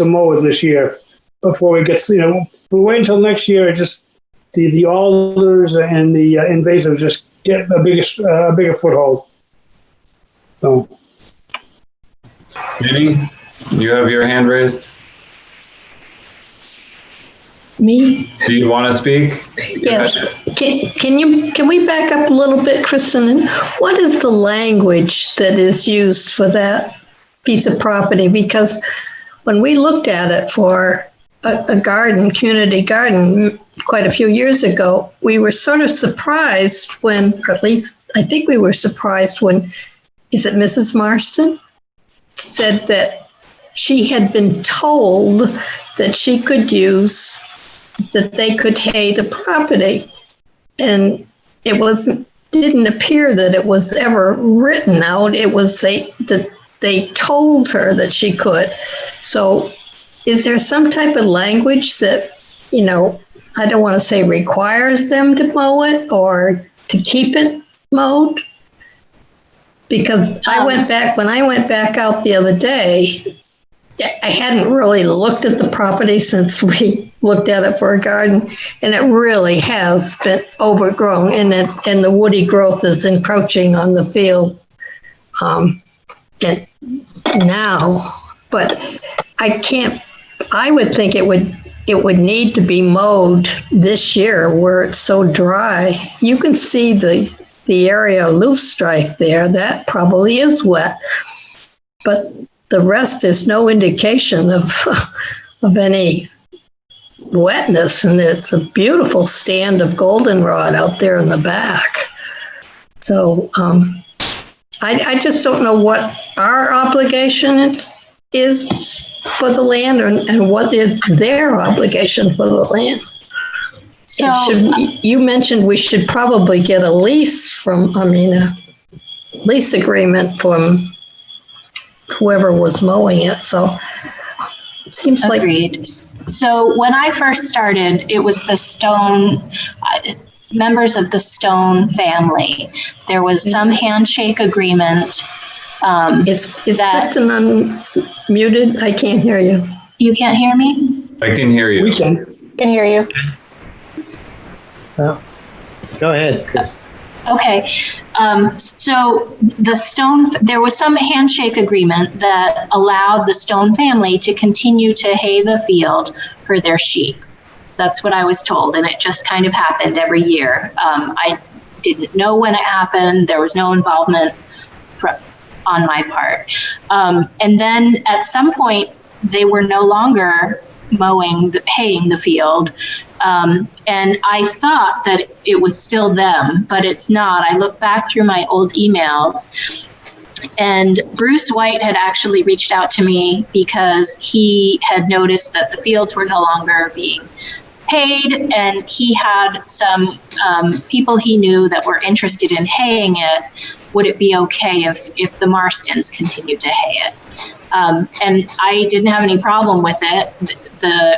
mow it this year before it gets, we wait until next year, it just, the alders and the invasives just get a bigger foothold. So. Jenny, you have your hand raised. Me? Do you want to speak? Yes. Can we back up a little bit, Kristen? What is the language that is used for that piece of property? Because when we looked at it for a garden, community garden, quite a few years ago, we were sort of surprised when, or at least I think we were surprised when, is it Mrs. Marston, said that she had been told that she could use, that they could hay the property. And it didn't appear that it was ever written out. It was that they told her that she could. So is there some type of language that, I don't want to say requires them to mow it or to keep it mowed? Because when I went back out the other day, I hadn't really looked at the property since we looked at it for a garden, and it really has been overgrown, and the woody growth is encroaching on the field and now. But I would think it would need to be mowed this year where it's so dry. You can see the area of loose strike there, that probably is wet. But the rest, there's no indication of any wetness, and it's a beautiful stand of goldenrod out there in the back. So I just don't know what our obligation is for the land and what is their obligation for the land. So you mentioned we should probably get a lease a lease agreement from whoever was mowing it. So it seems Agreed. So when I first started, it was the Stone, members of the Stone family. There was some handshake agreement. Is Kristen unmuted? I can't hear you. You can't hear me? I can hear you. We can. Can hear you. Well, go ahead, Chris. Okay. So there was some handshake agreement that allowed the Stone family to continue to hay the field for their sheep. That's what I was told, and it just kind of happened every year. I didn't know when it happened. There was no involvement on my part. And then at some point, they were no longer haying the field. And I thought that it was still them, but it's not. I looked back through my old emails, and Bruce White had actually reached out to me because he had noticed that the fields were no longer being hayed, and he had some people he knew that were interested in haying it, would it be okay if the Marstons continued to hay it? And I didn't have any problem with it.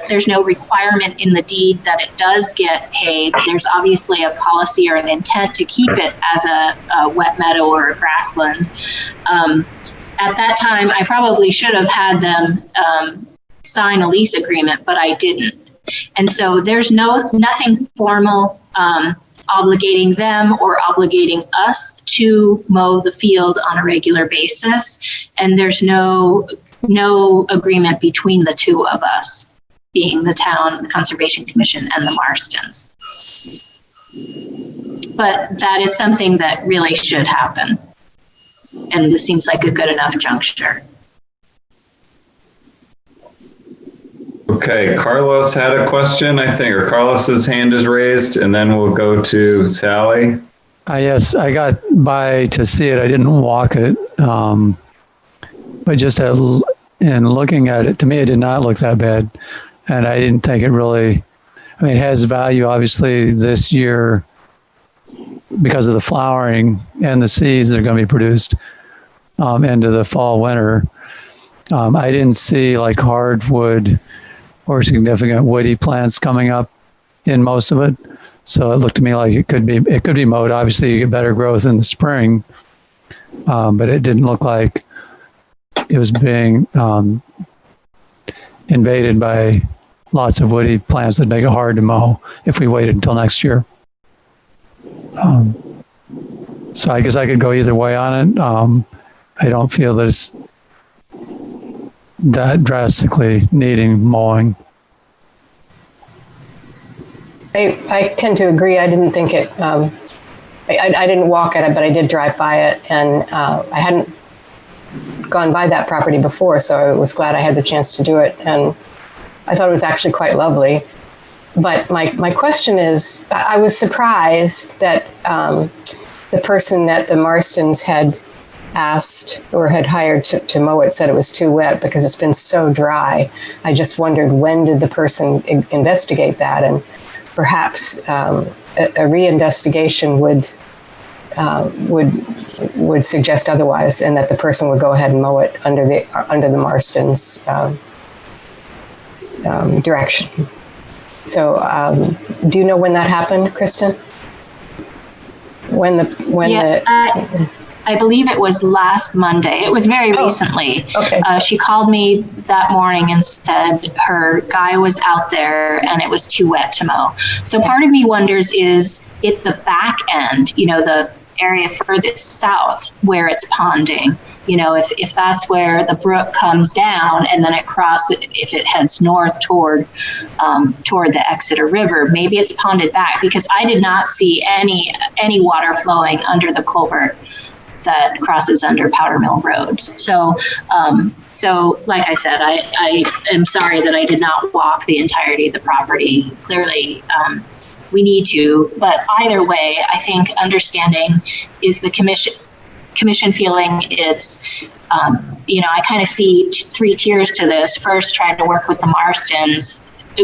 There's no requirement in the deed that it does get hayed. There's obviously a policy or an intent to keep it as a wet meadow or a grassland. At that time, I probably should have had them sign a lease agreement, but I didn't. And so there's nothing formal obligating them or obligating us to mow the field on a regular basis. And there's no agreement between the two of us, being the town, the Conservation Commission, and the Marstons. But that is something that really should happen. And this seems like a good enough juncture. Okay, Carlos had a question, I think, or Carlos's hand is raised, and then we'll go to Sally. Yes, I got by to see it. I didn't walk it. But just in looking at it, to me, it did not look that bad. And I didn't think it really, I mean, it has value, obviously, this year because of the flowering and the seeds that are going to be produced into the fall, winter. I didn't see like hardwood or significant woody plants coming up in most of it. So it looked to me like it could be mowed. Obviously you get better growth in the spring, but it didn't look like it was being invaded by lots of woody plants that make it hard to mow if we waited until next year. So I guess I could go either way on it. I don't feel that it's that drastically needing mowing. I tend to agree. I didn't think it, I didn't walk at it, but I did drive by it, and I hadn't gone by that property before, so I was glad I had the chance to do it, and I thought it was actually quite lovely. But my question is, I was surprised that the person that the Marstons had asked or had hired to mow it said it was too wet because it's been so dry. I just wondered, when did the person investigate that? And perhaps a reinvestigation would suggest otherwise, and that the person would go ahead and mow it under the Marstons' direction. So, do you know when that happened, Kristen? I believe it was last Monday. It was very recently. Okay. She called me that morning and said her guy was out there and it was too wet to mow. So part of me wonders, is it the back end, the area furthest south where it's ponding? If that's where the brook comes down and then it crosses, if it heads north toward the Exeter River, maybe it's ponded back, because I did not see any water flowing under the culvert that crosses under Powder Mill Road. So like I said, I am sorry that I did not walk the entirety of the property. Clearly, we need to, but either way, I think understanding is the commission feeling it's, I kind of see three tiers to this. First, trying to work with the Marstons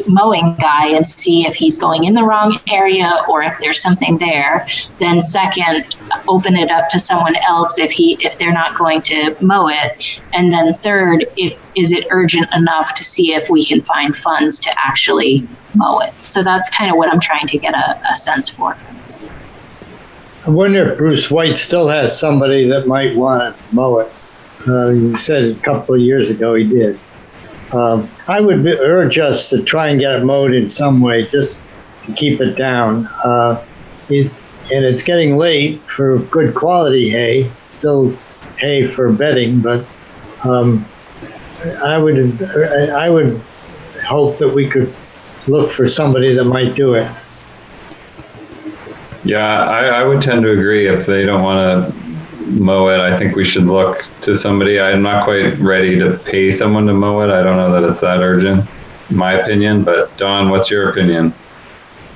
mowing guy and see if he's going in the wrong area or if there's something there. Then second, open it up to someone else if they're not going to mow it. And then third, is it urgent enough to see if we can find funds to actually mow it? So that's kind of what I'm trying to get a sense for. I wonder if Bruce White still has somebody that might want to mow it. You said a couple of years ago he did. I would urge us to try and get it mowed in some way, just to keep it down. And it's getting late for good quality hay, still hay for bedding, but I would hope that we could look for somebody that might do it. Yeah, I would tend to agree. If they don't want to mow it, I think we should look to somebody. I'm not quite ready to pay someone to mow it. I don't know that it's that urgent, in my opinion. But Don, what's your opinion?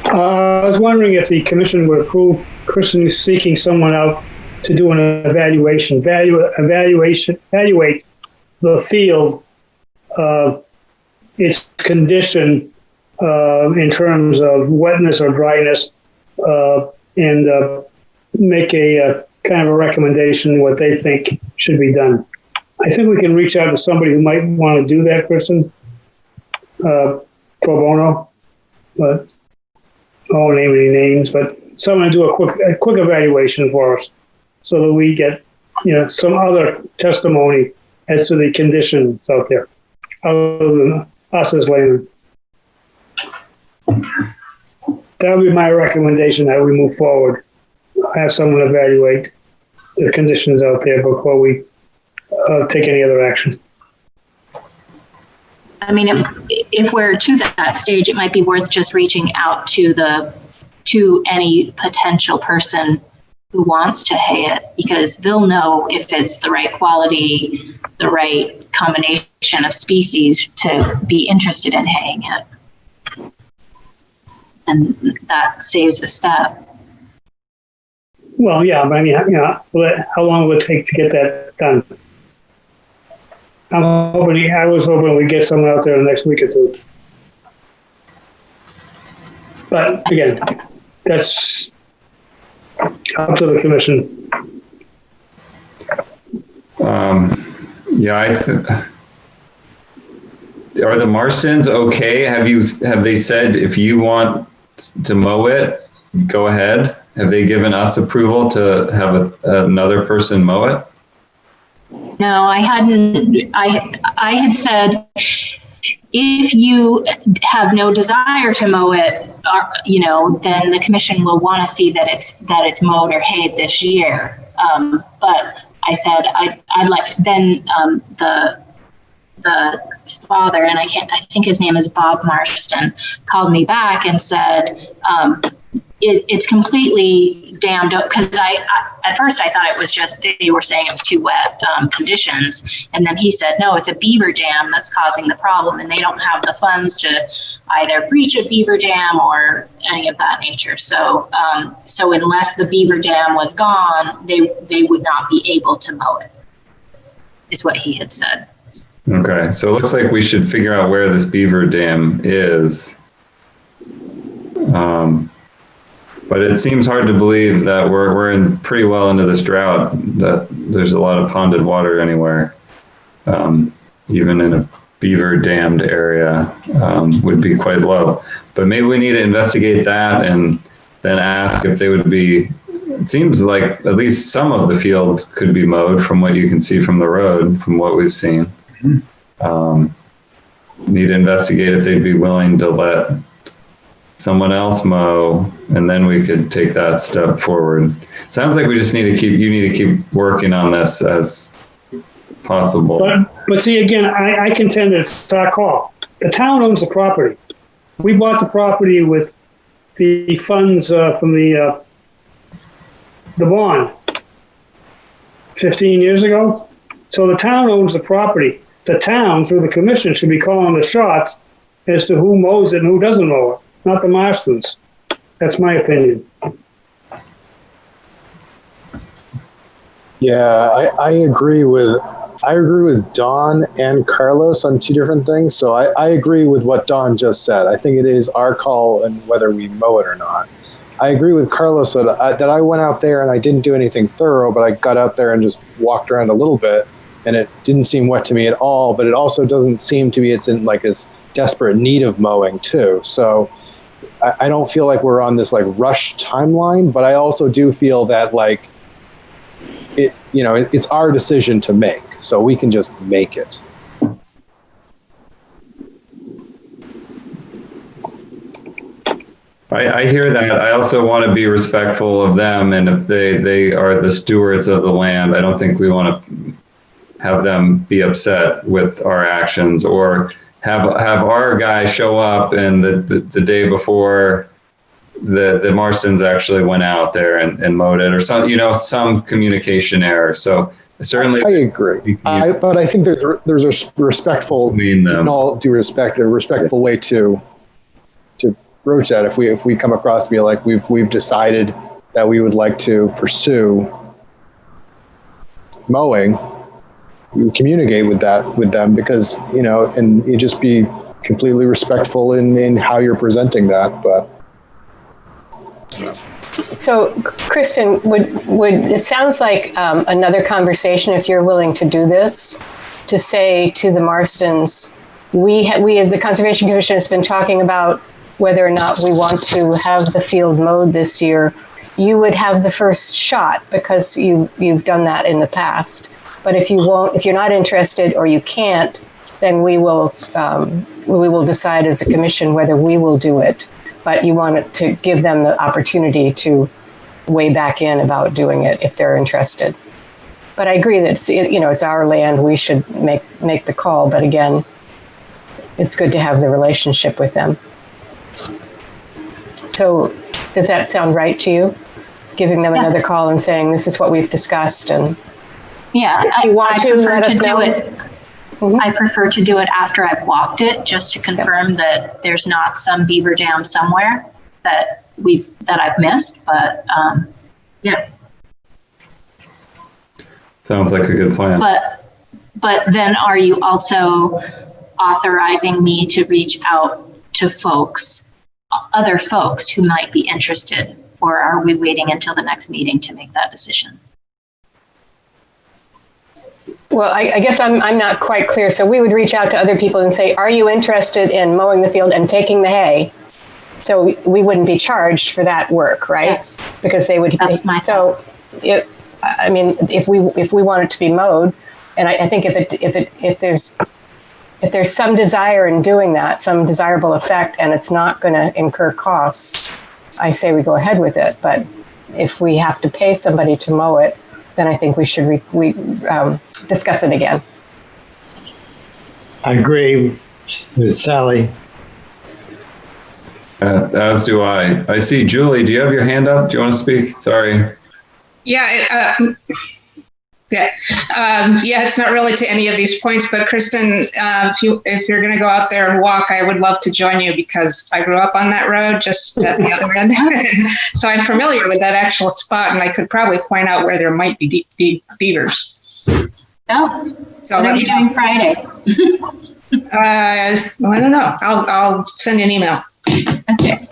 I was wondering if the commission would approve Kristen seeking someone out to do an evaluate the field, its condition in terms of wetness or dryness, and make a kind of a recommendation, what they think should be done. I think we can reach out to somebody who might want to do that, Kristen, pro bono, but I won't name any names, but someone to do a quick evaluation for us so that we get, some other testimony as to the conditions out there, other than us as laymen. That would be my recommendation that we move forward. Have someone evaluate the conditions out there before we take any other action. I mean, if we're to that stage, it might be worth just reaching out to any potential person who wants to hay it, because they'll know if it's the right quality, the right combination of species to be interested in haying it. And that saves a step. Well, yeah, but I mean, how long will it take to get that done? I was hoping we'd get someone out there in the next week or two. But again, that's up to the commission. Are the Marstons okay? Have they said if you want to mow it, go ahead? Have they given us approval to have another person mow it? No, I hadn't. I had said, if you have no desire to mow it, then the commission will want to see that it's mowed or hayed this year. But I said I'd like then the father, and I think his name is Bob Marston, called me back and said it's completely dammed up, because at first I thought it was just they were saying it was too wet conditions, and then he said no, it's a beaver dam that's causing the problem, and they don't have the funds to either breach a beaver dam or any of that nature. So so unless the beaver dam was gone, they would not be able to mow it, is what he had said. Okay, so it looks like we should figure out where this beaver dam is. But it seems hard to believe that we're in pretty well into this drought, that there's a lot of ponded water anywhere. Even in a beaver dammed area would be quite low. But maybe we need to investigate that and then ask if they would be. It seems like at least some of the field could be mowed from what you can see from the road, from what we've seen. Need to investigate if they'd be willing to let someone else mow, and then we could take that step forward. Sounds like we just need to keep working on this as possible. But see, again, I contend it's our call. The town owns the property. We bought the property with the funds from the bond 15 years ago. So the town owns the property. The town, through the commission, should be calling the shots as to who mows it and who doesn't mow it, not the Marstons. That's my opinion. Yeah, I agree with Don and Carlos on two different things. So I agree with what Don just said. I think it is our call and whether we mow it or not. I agree with Carlos that I went out there and I didn't do anything thorough, but I got out there and just walked around a little bit, and it didn't seem wet to me at all. But it also doesn't seem to me it's in like this desperate need of mowing too. So I don't feel like we're on this like rush timeline, but I also do feel that like it's our decision to make, so we can just make it. I hear that. I also want to be respectful of them, and if they are the stewards of the land, I don't think we want to have them be upset with our actions, or have our guy show up and the day before the Marstons actually went out there and mowed it, or some communication error. So certainly I agree. But I think there's a respectful, in all due respect, a respectful way to broach that. If we come across be like we've decided that we would like to pursue mowing, we communicate with them, because and you just be completely respectful in how you're presenting that. But So, Kristen, would it sounds like another conversation, if you're willing to do this, to say to the Marstons, the Conservation Commission has been talking about whether or not we want to have the field mowed this year. You would have the first shot because you've done that in the past. But if you're not interested or you can't, then we will decide as a commission whether we will do it. But you want to give them the opportunity to weigh back in about doing it if they're interested. But I agree that it's our land. We should make the call. But again, it's good to have the relationship with them. So does that sound right to you? Giving them another call and saying, this is what we've discussed. And I prefer to do it. Mm-hmm. I prefer to do it after I've walked it, just to confirm that there's not some beaver dam somewhere that I've missed. But yeah. Sounds like a good plan. But then are you also authorizing me to reach out to other folks who might be interested, or are we waiting until the next meeting to make that decision? Well, I guess I'm not quite clear. So we would reach out to other people and say, are you interested in mowing the field and taking the hay? So we wouldn't be charged for that work, right? Yes. Because they would. That's my so if we want it to be mowed, and I think if there's some desire in doing that, some desirable effect, and it's not going to incur costs, I say we go ahead with it. But if we have to pay somebody to mow it, then I think we should discuss it again. I agree with Sally. As do I. I see Julie. Do you have your hand up? Do you want to speak? Sorry. Yeah. It's not really to any of these points, but Kristen, if you're going to go out there and walk, I would love to join you because I grew up on that road just at the other end. So I'm familiar with that actual spot, and I could probably point out where there might be beavers. Oh, so what are you doing Friday? I don't know. I'll send you an email. Okay.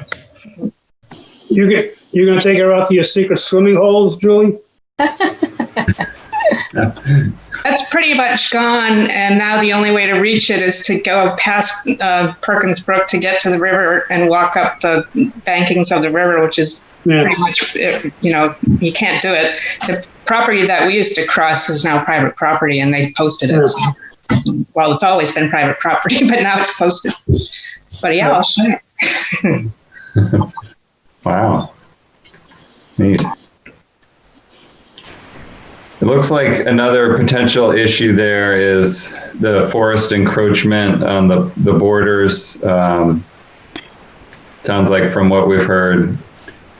You're going to take her out to your secret swimming holes, Julie? That's pretty much gone, and now the only way to reach it is to go past Perkins Brook to get to the river and walk up the bankings of the river, which is pretty much, you can't do it. The property that we used to cross is now private property, and they posted it. So, well, it's always been private property, but now it's posted. But yeah, I'll show you. Wow. Neat. It looks like another potential issue there is the forest encroachment on the borders. Sounds like from what we've heard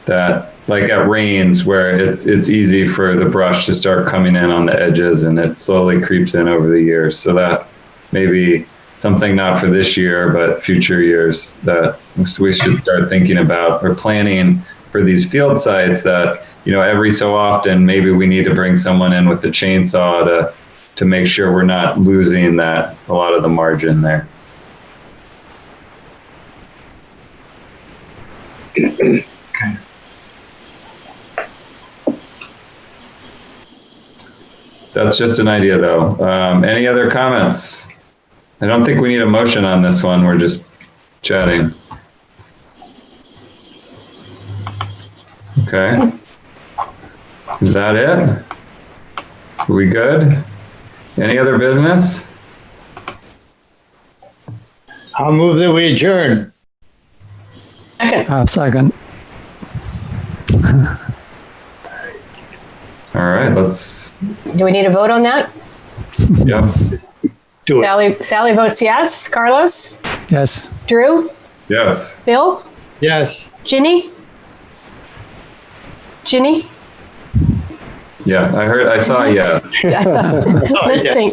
that like at rains where it's easy for the brush to start coming in on the edges and it slowly creeps in over the years. So that may be something not for this year, but future years that we should start thinking about or planning for these field sites that, every so often, maybe we need to bring someone in with the chainsaw to make sure we're not losing a lot of the margin there. Okay. That's just an idea, though. Any other comments? I don't think we need a motion on this one. We're just chatting. Okay. Is that it? Are we good? Any other business? I'll move that we adjourn. Second. All right, let's. Do we need a vote on that? Yep. Do it. Sally votes yes. Carlos? Yes. Drew? Yes. Bill? Yes. Ginny? Yeah, I saw yes.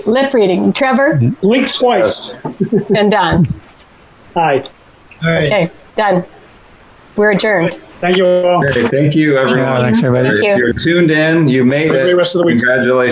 Lip reading. Trevor? Blink twice. And Don. Aye. All right. Okay, done. We're adjourned. Thank you all. Okay, thank you, everyone. Thanks, everybody. Thank you. If you're tuned in, you made Have a it. great rest of the week. Congratulations.